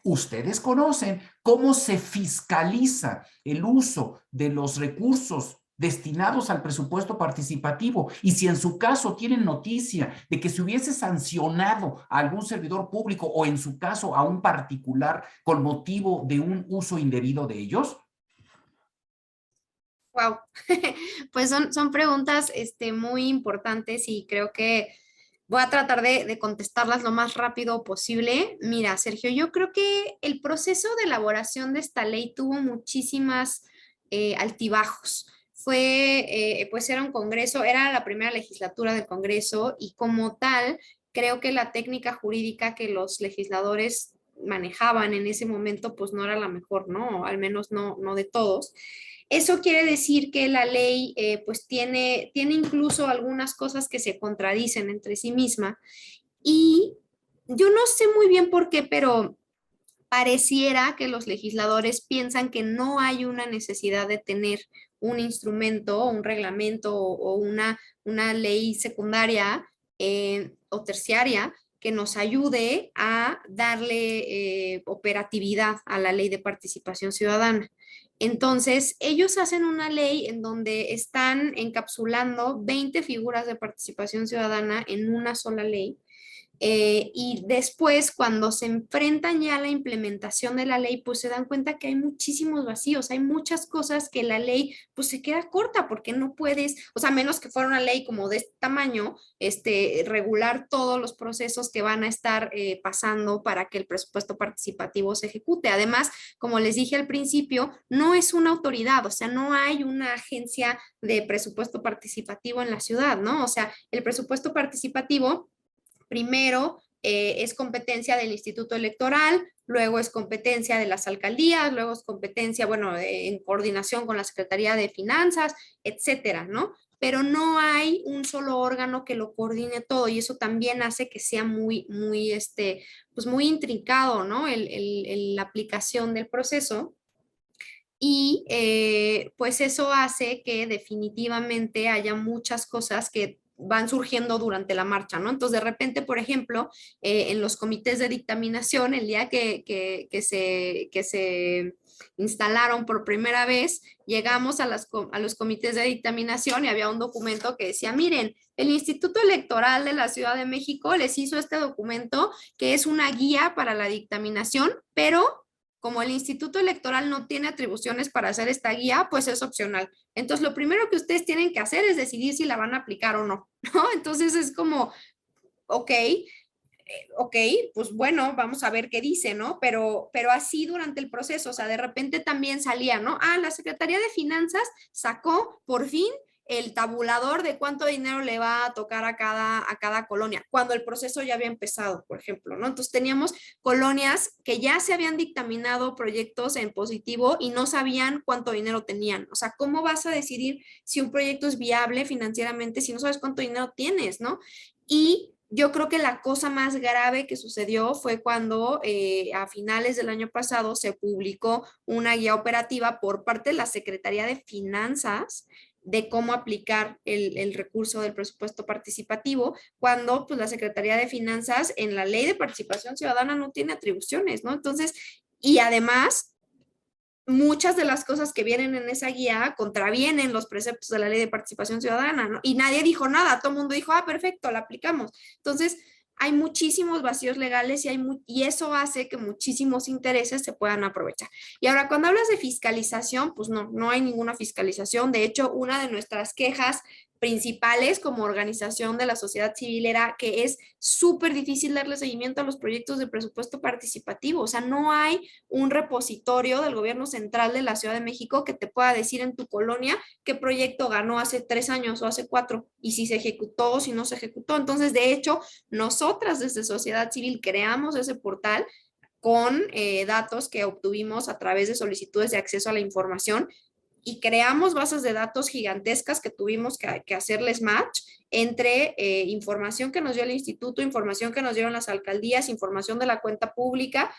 ¿Ustedes conocen cómo se fiscaliza el uso de los recursos destinados al presupuesto participativo? Y si en su caso tienen noticia de que se hubiese sancionado a algún servidor público o en su caso a un particular con motivo de un uso indebido de ellos. Wow, pues son preguntas muy importantes y creo que voy a tratar de contestarlas lo más rápido posible. Mira, Sergio, yo creo que el proceso de elaboración de esta ley tuvo muchísimas altibajos. Pues era un congreso, era la primera legislatura del Congreso y como tal, creo que la técnica jurídica que los legisladores manejaban en ese momento, pues no era la mejor, ¿no? Al menos no de todos. Eso quiere decir que la ley pues tiene incluso algunas cosas que se contradicen entre sí misma y yo no sé muy bien por qué, pero pareciera que los legisladores piensan que no hay una necesidad de tener un instrumento, un reglamento o una ley secundaria o terciaria que nos ayude a darle operatividad a la ley de participación ciudadana. Entonces, ellos hacen una ley en donde están encapsulando 20 figuras de participación ciudadana en una sola ley. Y después, cuando se enfrentan ya a la implementación de la ley, pues se dan cuenta que hay muchísimos vacíos, hay muchas cosas que la ley pues se queda corta porque no puedes, o sea, menos que fuera una ley como de este tamaño, regular todos los procesos que van a estar pasando para que el presupuesto participativo se ejecute. Además, como les dije al principio, no es una autoridad, o sea, no hay una agencia de presupuesto participativo en la ciudad, ¿no? O sea, el presupuesto participativo primero es competencia del Instituto Electoral, luego es competencia de las alcaldías, luego es competencia, bueno, en coordinación con la Secretaría de Finanzas, etcétera, ¿no? Pero no hay un solo órgano que lo coordine todo y eso también hace que sea pues muy intrincado, ¿no? La aplicación del proceso. Y pues eso hace que definitivamente haya muchas cosas que van surgiendo durante la marcha, ¿no? Entonces, de repente, por ejemplo, en los comités de dictaminación, el día que se instalaron por primera vez, llegamos a los comités de dictaminación y había un documento que decía, miren, el Instituto Electoral de la Ciudad de México les hizo este documento que es una guía para la dictaminación, pero como el Instituto Electoral no tiene atribuciones para hacer esta guía, pues es opcional. Entonces, lo primero que ustedes tienen que hacer es decidir si la van a aplicar o no, ¿no? Entonces, es como, ok, ok, pues bueno, vamos a ver qué dice, ¿no? Pero así durante el proceso, o sea, de repente también salía, ¿no? Ah, la Secretaría de Finanzas sacó por fin el tabulador de cuánto dinero le va a tocar a cada colonia, cuando el proceso ya había empezado, por ejemplo, ¿no? Entonces teníamos colonias que ya se habían dictaminado proyectos en positivo y no sabían cuánto dinero tenían. O sea, ¿cómo vas a decidir si un proyecto es viable financieramente si no sabes cuánto dinero tienes, ¿no? Y yo creo que la cosa más grave que sucedió fue cuando a finales del año pasado se publicó una guía operativa por parte de la Secretaría de Finanzas de cómo aplicar el recurso del presupuesto participativo, cuando pues la Secretaría de Finanzas en la Ley de Participación Ciudadana no tiene atribuciones, ¿no? Entonces, y además muchas de las cosas que vienen en esa guía contravienen los preceptos de la Ley de Participación Ciudadana, ¿no? Y nadie dijo nada, todo el mundo dijo, ah, perfecto, la aplicamos. Entonces, hay muchísimos vacíos legales y eso hace que muchísimos intereses se puedan aprovechar. Y ahora, cuando hablas de fiscalización, pues no hay ninguna fiscalización. De hecho, una de nuestras quejas principales como organización de la sociedad civil era que es súper difícil darle seguimiento a los proyectos de presupuesto participativo. O sea, no hay un repositorio del gobierno central de la Ciudad de México que te pueda decir en tu colonia qué proyecto ganó hace 3 años o hace 4 y si se ejecutó o si no se ejecutó. Entonces, de hecho, nosotras desde sociedad civil creamos ese portal con datos que obtuvimos a través de solicitudes de acceso a la información y creamos bases de datos gigantescas que tuvimos que hacerles match entre información que nos dio el instituto, información que nos dieron las alcaldías, información de la cuenta pública,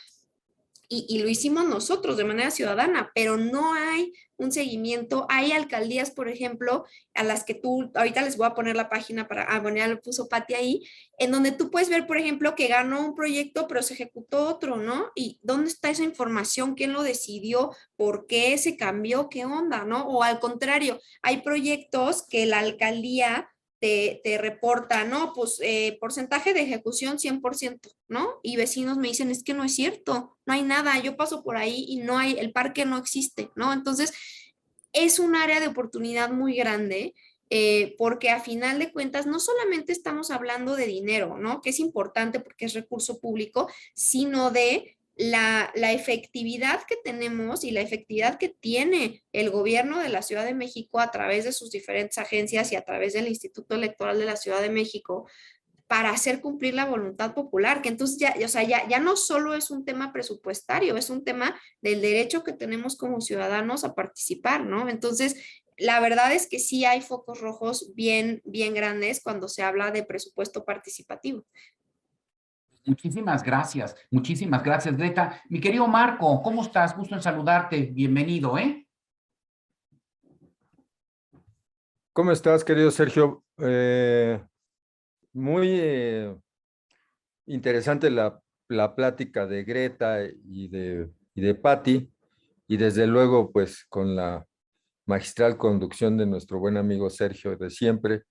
y lo hicimos nosotros de manera ciudadana, pero no hay un seguimiento. Hay alcaldías, por ejemplo, a las que tú, ahorita les voy a poner la página para, bueno, ya lo puso Pati ahí, en donde tú puedes ver, por ejemplo, que ganó un proyecto, pero se ejecutó otro, ¿no? ¿Y dónde está esa información? ¿Quién lo decidió? ¿Por qué se cambió? ¿Qué onda? ¿No? O al contrario, hay proyectos que la alcaldía te reporta, ¿no? Pues porcentaje de ejecución 100%, ¿no? Y vecinos me dicen, es que no es cierto, no hay nada, yo paso por ahí y no hay, el parque no existe, ¿no? Entonces, es un área de oportunidad muy grande porque a final de cuentas no solamente estamos hablando de dinero, ¿no? Que es importante porque es recurso público, sino de la efectividad que tenemos y la efectividad que tiene el gobierno de la Ciudad de México a través de sus diferentes agencias y a través del Instituto Electoral de la Ciudad de México para hacer cumplir la voluntad popular, que entonces ya, o sea, ya no solo es un tema presupuestario, es un tema del derecho que tenemos como ciudadanos a participar, ¿no? Entonces, la verdad es que sí hay focos rojos bien grandes cuando se habla de presupuesto participativo. Muchísimas gracias, Greta. Mi querido Marco, ¿cómo estás? Gusto en saludarte, bienvenido, ¿eh? ¿Cómo estás, querido Sergio? Muy interesante la plática de Greta y de Patti, y desde luego, pues, con la magistral conducción de nuestro buen amigo Sergio de siempre.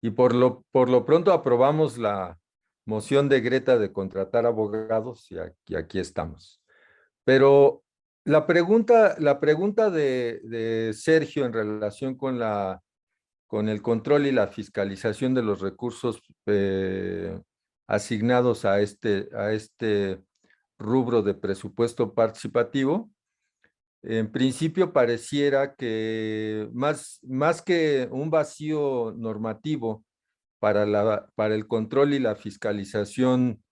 Y por lo pronto aprobamos la moción de Greta de contratar abogados y aquí estamos. Pero la pregunta de Sergio en relación con el control y la fiscalización de los recursos asignados a este rubro de presupuesto participativo, en principio pareciera que más que un vacío normativo para el control y la fiscalización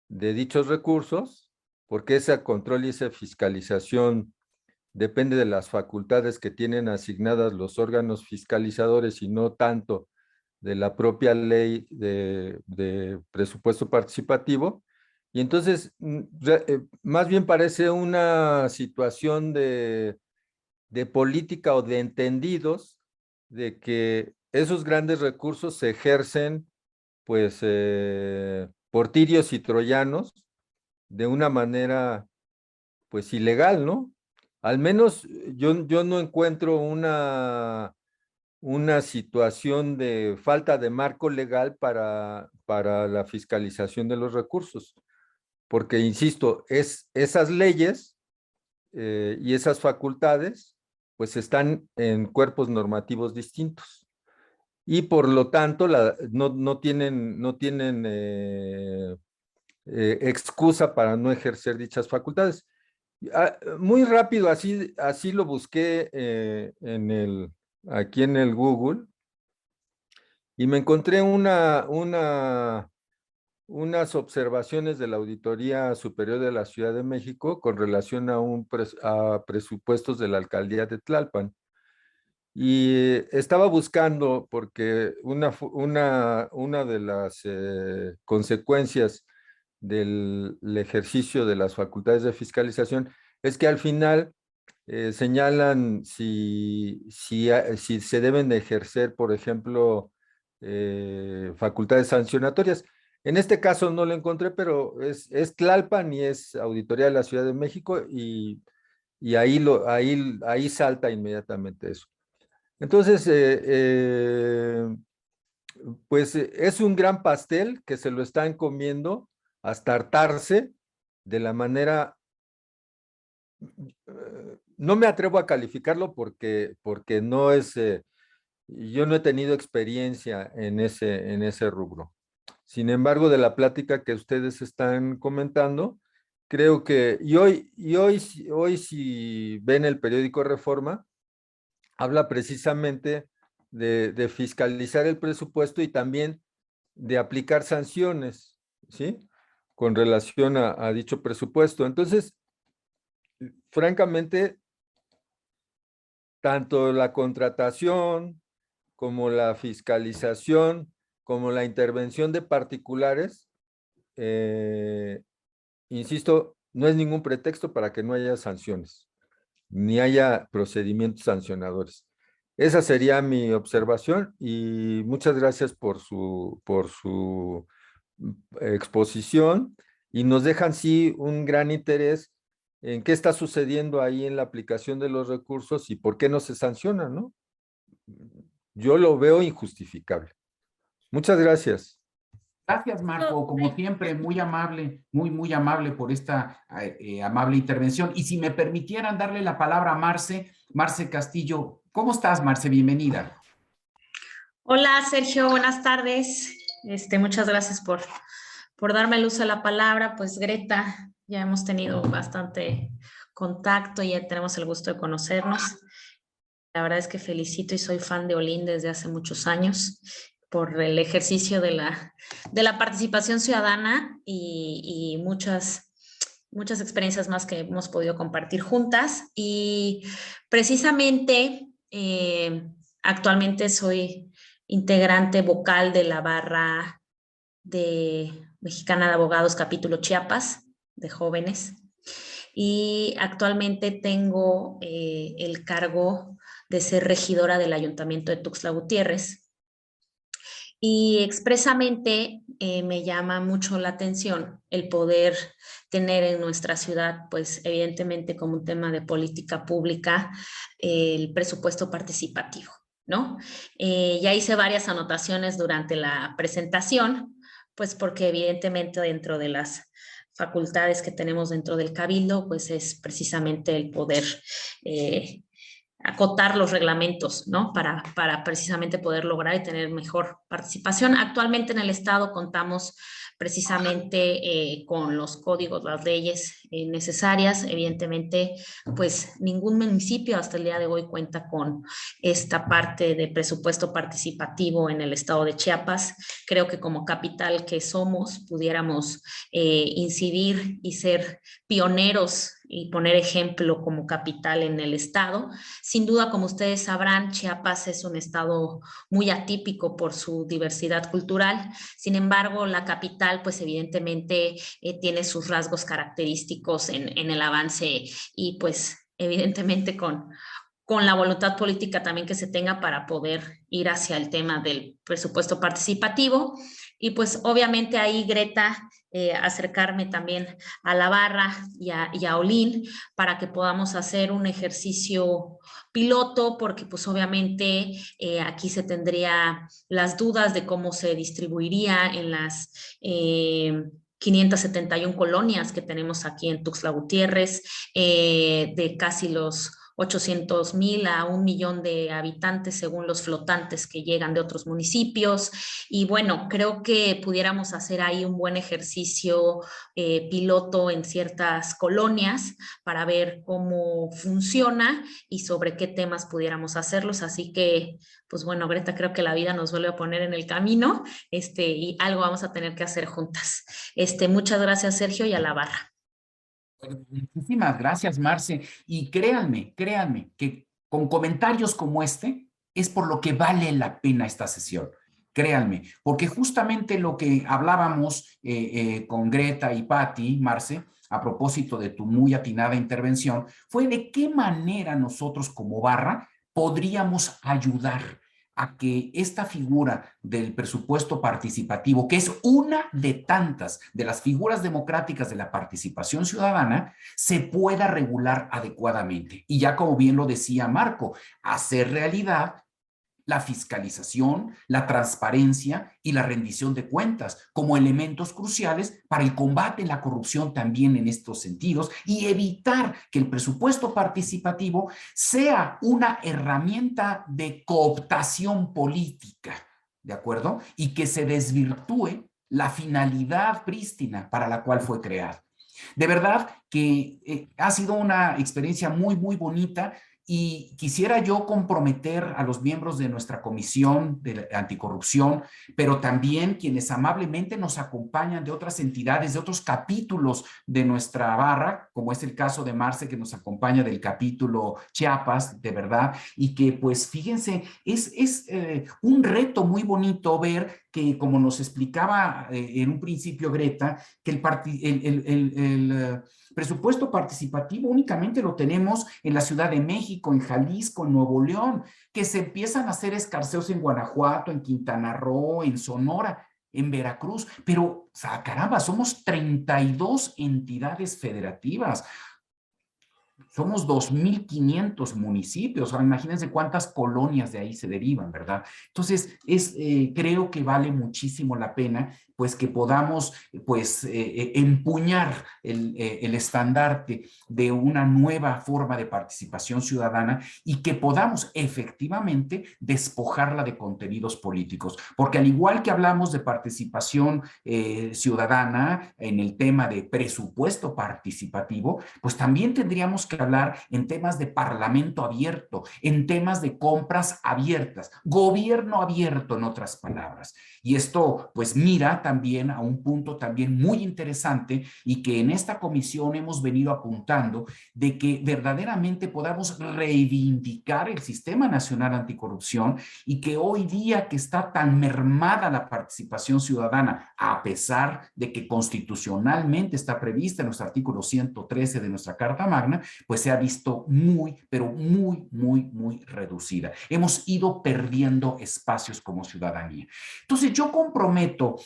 de dichos recursos, porque ese control y esa fiscalización depende de las facultades que tienen asignadas los órganos fiscalizadores y no tanto de la propia ley de presupuesto participativo. Y entonces, más bien parece una situación de política o de entendidos de que esos grandes recursos se ejercen, pues, por tirios y troyanos de una manera, pues, ilegal, ¿no? Al menos yo no encuentro una situación de falta de marco legal para la fiscalización de los recursos, porque, insisto, esas leyes y esas facultades, pues están en cuerpos normativos distintos. Y por lo tanto, no tienen excusa para no ejercer dichas facultades. Muy rápido, así lo busqué aquí en el Google, y me encontré unas observaciones de la Auditoría Superior de la Ciudad de México con relación a presupuestos de la alcaldía de Tlalpan. Y estaba buscando, porque una de las consecuencias del ejercicio de las facultades de fiscalización es que al final señalan si se deben de ejercer, por ejemplo, facultades sancionatorias. En este caso no lo encontré, pero es Tlalpan y es Auditoría de la Ciudad de México, y ahí salta inmediatamente eso. Entonces, pues es un gran pastel que se lo están comiendo hasta hartarse de la manera, no me atrevo a calificarlo porque no es, yo no he tenido experiencia en ese rubro. Sin embargo, de la plática que ustedes están comentando, creo que, y hoy si ven el periódico Reforma, habla precisamente de fiscalizar el presupuesto y también de aplicar sanciones, ¿sí? Con relación a dicho presupuesto. Entonces, francamente, tanto la contratación como la fiscalización, como la intervención de particulares, insisto, no es ningún pretexto para que no haya sanciones, ni haya procedimientos sancionadores. Esa sería mi observación, y muchas gracias por su exposición, y nos dejan sí un gran interés en qué está sucediendo ahí en la aplicación de los recursos y por qué no se sanciona, ¿no? Yo lo veo injustificable. Muchas gracias. Gracias, Marco, como siempre, muy amable, muy amable por esta amable intervención. Y si me permitieran darle la palabra a Marce Castillo. ¿Cómo estás, Marce? Bienvenida. Hola, Sergio, buenas tardes. Muchas gracias por darme el uso de la palabra. Pues Greta, ya hemos tenido bastante contacto y ya tenemos el gusto de conocernos. La verdad es que felicito y soy fan de Olin desde hace muchos años por el ejercicio de la participación ciudadana y muchas experiencias más que hemos podido compartir juntas. Y precisamente actualmente soy integrante vocal de la barra mexicana de abogados capítulo Chiapas de jóvenes, y actualmente tengo el cargo de ser regidora del Ayuntamiento de Tuxtla Gutiérrez. Y expresamente me llama mucho la atención el poder tener en nuestra ciudad, pues evidentemente como un tema de política pública, el presupuesto participativo, ¿no? Ya hice varias anotaciones durante la presentación, pues porque evidentemente dentro de las facultades que tenemos dentro del Cabildo, pues es precisamente el poder acotar los reglamentos, ¿no? Para precisamente poder lograr y tener mejor participación. Actualmente en el Estado contamos precisamente con los códigos, las leyes necesarias. Evidentemente, pues ningún municipio hasta el día de hoy cuenta con esta parte de presupuesto participativo en el Estado de Chiapas. Creo que como capital que somos, pudiéramos incidir y ser pioneros y poner ejemplo como capital en el estado. Sin duda, como ustedes sabrán, Chiapas es un estado muy atípico por su diversidad cultural. Sin embargo, la capital, pues evidentemente tiene sus rasgos característicos en el avance y pues evidentemente con la voluntad política también que se tenga para poder ir hacia el tema del presupuesto participativo. Y pues obviamente ahí, Greta, acercarme también a la barra y a Olin para que podamos hacer un ejercicio piloto, porque pues obviamente aquí se tendría las dudas de cómo se distribuiría en las 571 colonias que tenemos aquí en Tuxtla Gutiérrez, de casi los 800,000 a 1,000,000 de habitantes según los flotantes que llegan de otros municipios. Y bueno, creo que pudiéramos hacer ahí un buen ejercicio piloto en ciertas colonias para ver cómo funciona y sobre qué temas pudiéramos hacerlos. Así que, pues bueno, Greta, creo que la vida nos vuelve a poner en el camino, y algo vamos a tener que hacer juntas. Muchas gracias, Sergio, y a la barra. Bueno, muchísimas gracias, Marce. Y créanme, créanme, que con comentarios como este es por lo que vale la pena esta sesión. Créanme, porque justamente lo que hablábamos con Greta y Patti, Marce, a propósito de tu muy atinada intervención, fue de qué manera nosotros como barra podríamos ayudar a que esta figura del presupuesto participativo, que es una de tantas de las figuras democráticas de la participación ciudadana, se pueda regular adecuadamente. Y ya como bien lo decía Marco, hacer realidad la fiscalización, la transparencia y la rendición de cuentas como elementos cruciales para el combate a la corrupción también en estos sentidos y evitar que el presupuesto participativo sea una herramienta de cooptación política, ¿de acuerdo? Y que se desvirtúe la finalidad prístina para la cual fue creado. De verdad que ha sido una experiencia muy, muy bonita. Y quisiera yo comprometer a los miembros de nuestra comisión de anticorrupción, pero también quienes amablemente nos acompañan de otras entidades, de otros capítulos de nuestra barra, como es el caso de Marce, que nos acompaña del capítulo Chiapas, de verdad, y que pues fíjense, es un reto muy bonito ver que, como nos explicaba en un principio Greta, que el presupuesto participativo únicamente lo tenemos en la Ciudad de México, en Jalisco, en Nuevo León, que se empiezan a hacer escarceos en Guanajuato, en Quintana Roo, en Sonora, en Veracruz, pero, o sea, caramba, somos 32 entidades federativas. Somos 2,500 municipios, ahora imagínense cuántas colonias de ahí se derivan, ¿verdad? Entonces, creo que vale muchísimo la pena, pues, que podamos, pues, empuñar el estandarte de una nueva forma de participación ciudadana y que podamos efectivamente despojarla de contenidos políticos, porque al igual que hablamos de participación ciudadana en el tema de presupuesto participativo, pues también tendríamos que hablar en temas de parlamento abierto, en temas de compras abiertas, gobierno abierto, en otras palabras. Y esto pues mira también a un punto también muy interesante y que en esta comisión hemos venido apuntando de que verdaderamente podamos reivindicar el Sistema Nacional Anticorrupción y que hoy día que está tan mermada la participación ciudadana, a pesar de que constitucionalmente está prevista en nuestro artículo 113 de nuestra Carta Magna, pues se ha visto muy, pero muy, muy, muy reducida. Hemos ido perdiendo espacios como ciudadanía. Entonces yo comprometo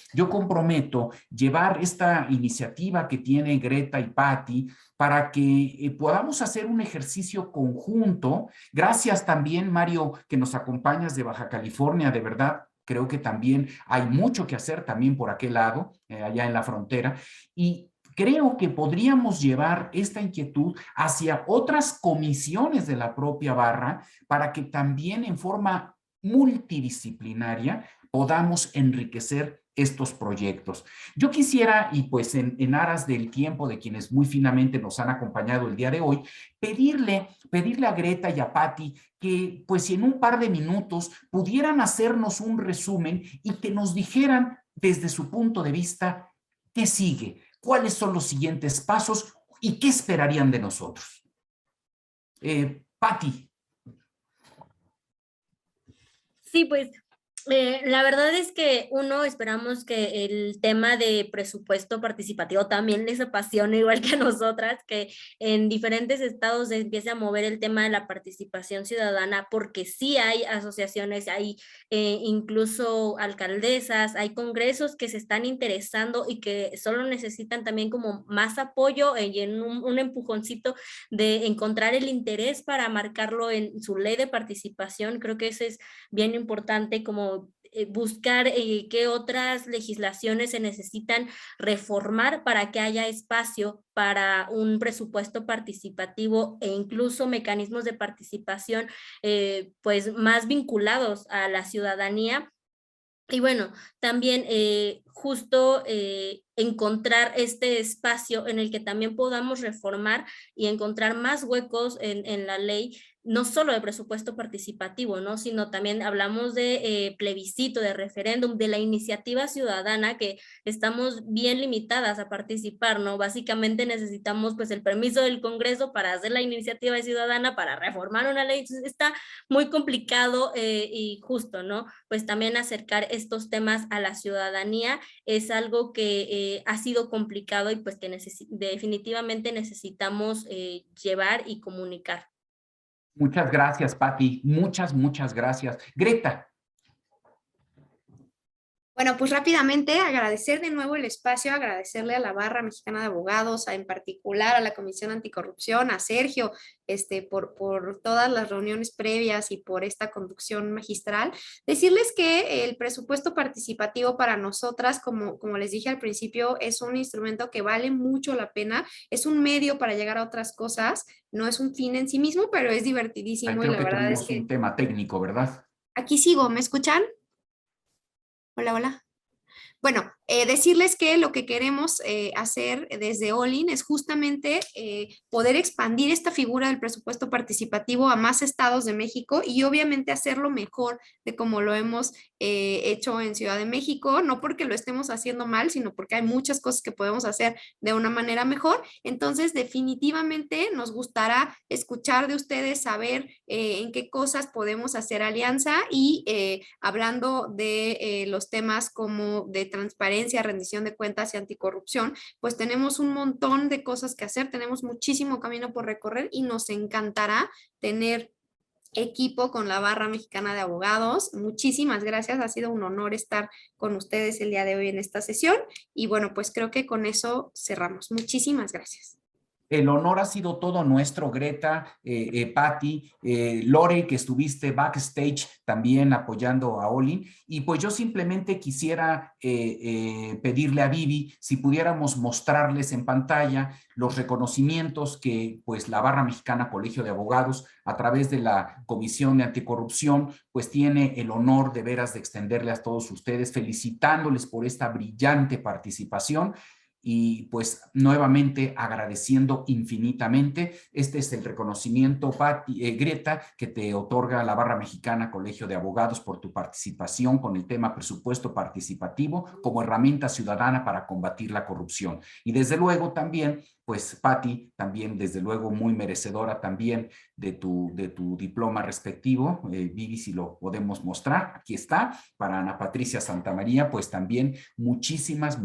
llevar esta iniciativa que tiene Greta y Patti para que podamos hacer un ejercicio conjunto. Gracias también, Mario, que nos acompañas de Baja California, de verdad. Creo que también hay mucho que hacer también por aquel lado, allá en la frontera, y creo que podríamos llevar esta inquietud hacia otras comisiones de la propia barra para que también en forma multidisciplinaria podamos enriquecer estos proyectos. Yo quisiera, y pues en aras del tiempo de quienes muy finamente nos han acompañado el día de hoy, pedirle a Greta y a Patti que pues si en un par de minutos pudieran hacernos un resumen y que nos dijeran desde su punto de vista qué sigue, cuáles son los siguientes pasos y qué esperarían de nosotros. Patti. Sí, pues la verdad es que esperamos que el tema de presupuesto participativo también les apasione igual que a nosotras, que en diferentes estados se empiece a mover el tema de la participación ciudadana, porque sí hay asociaciones, hay incluso alcaldesas, hay congresos que se están interesando y que solo necesitan también como más apoyo y en un empujoncito de encontrar el interés para marcarlo en su ley de participación. Creo que eso es bien importante, como buscar qué otras legislaciones se necesitan reformar para que haya espacio para un presupuesto participativo e incluso mecanismos de participación pues más vinculados a la ciudadanía. Y bueno, también justo encontrar este espacio en el que también podamos reformar y encontrar más huecos en la ley, no solo de presupuesto participativo, ¿no? Sino también hablamos de plebiscito, de referéndum, de la iniciativa ciudadana, que estamos bien limitadas a participar, ¿no? Básicamente necesitamos pues el permiso del Congreso para hacer la iniciativa ciudadana, para reformar una ley. Entonces está muy complicado y justo, ¿no? Pues también acercar estos temas a la ciudadanía es algo que ha sido complicado y pues que definitivamente necesitamos llevar y comunicar. Muchas gracias, Patti. Muchas gracias. Greta. Bueno, pues rápidamente agradecer de nuevo el espacio, agradecerle a la Barra Mexicana de Abogados, en particular a la Comisión Anticorrupción, a Sergio, por todas las reuniones previas y por esta conducción magistral. Decirles que el presupuesto participativo para nosotras, como les dije al principio, es un instrumento que vale mucho la pena, es un medio para llegar a otras cosas, no es un fin en sí mismo, pero es divertidísimo y Creo la que verdad es tuvimos que... un tema técnico, ¿verdad? Aquí sigo, ¿me escuchan? Hola, hola. Bueno, decirles que lo que queremos hacer desde Olin es justamente poder expandir esta figura del presupuesto participativo a más estados de México y obviamente hacerlo mejor de como lo hemos hecho en Ciudad de México, no porque lo estemos haciendo mal, sino porque hay muchas cosas que podemos hacer de una manera mejor. Entonces, definitivamente nos gustará escuchar de ustedes, saber en qué cosas podemos hacer alianza y hablando de los temas como de transparencia, rendición de cuentas y anticorrupción, pues tenemos un montón de cosas que hacer, tenemos muchísimo camino por recorrer y nos encantará tener equipo con la Barra Mexicana de Abogados. Muchísimas gracias, ha sido un honor estar con ustedes el día de hoy en esta sesión y bueno, pues creo que con eso cerramos. Muchísimas gracias. El honor ha sido todo nuestro, Greta, Patti, Lore, que estuviste backstage también apoyando a Olin. Y pues yo simplemente quisiera pedirle a Vivi si pudiéramos mostrarles en pantalla los reconocimientos que pues la Barra Mexicana Colegio de Abogados a través de la Comisión de Anticorrupción pues tiene el honor de veras de extenderle a todos ustedes, felicitándoles por esta brillante participación. Y pues nuevamente agradeciendo infinitamente. Este es el reconocimiento, Greta, que te otorga la Barra Mexicana Colegio de Abogados por tu participación con el tema presupuesto participativo como herramienta ciudadana para combatir la corrupción. Y desde luego también, pues Patti, también desde luego muy merecedora también de tu diploma respectivo. Vivi, si lo podemos mostrar, aquí está. Para Ana Patricia Santamaría, pues también muchísimas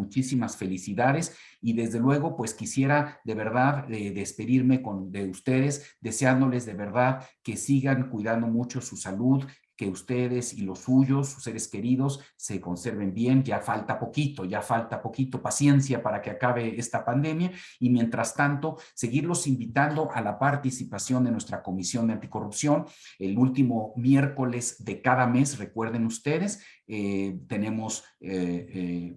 felicidades. Y desde luego, pues quisiera de verdad despedirme de ustedes, deseándoles de verdad que sigan cuidando mucho su salud, que ustedes y los suyos, sus seres queridos, se conserven bien. Ya falta poquito, paciencia para que acabe esta pandemia y mientras tanto, seguirlos invitando a la participación de nuestra Comisión de Anticorrupción. El último miércoles de cada mes, recuerden ustedes, tenemos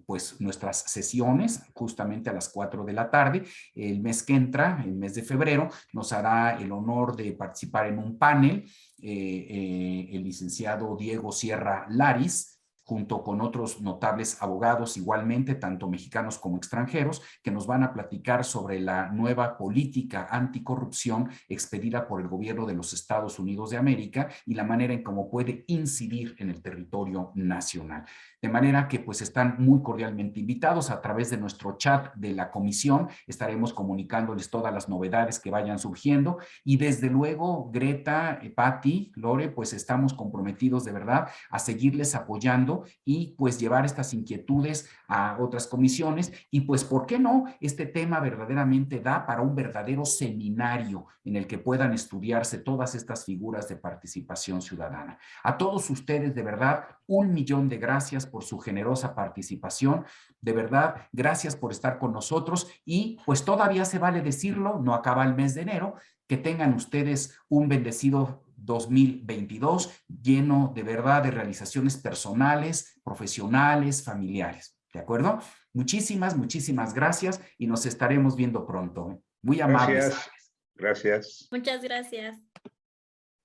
pues nuestras sesiones justamente a las 4 de la tarde. El mes que entra, el mes de febrero, nos hará el honor de participar en un panel el licenciado Diego Sierra Laris, junto con otros notables abogados igualmente, tanto mexicanos como extranjeros, que nos van a platicar sobre la nueva política anticorrupción expedida por el gobierno de los Estados Unidos de América y la manera en cómo puede incidir en el territorio nacional. De manera que pues están muy cordialmente invitados a través de nuestro chat de la comisión. Estaremos comunicándoles todas las novedades que vayan surgiendo y desde luego Greta, Patti, Lore, pues estamos comprometidos de verdad a seguirles apoyando y pues llevar estas inquietudes a otras comisiones y pues ¿por qué no? Este tema verdaderamente da para un verdadero seminario en el que puedan estudiarse todas estas figuras de participación ciudadana. A todos ustedes de verdad 1.000.000 de gracias por su generosa participación, de verdad gracias por estar con nosotros y pues todavía se vale decirlo, no acaba el mes de enero, que tengan ustedes un bendecido 2022, lleno de verdad de realizaciones personales, profesionales, familiares. ¿De acuerdo? Muchísimas, muchísimas gracias y nos estaremos viendo pronto. Muy amables. Gracias. Gracias. Muchas gracias.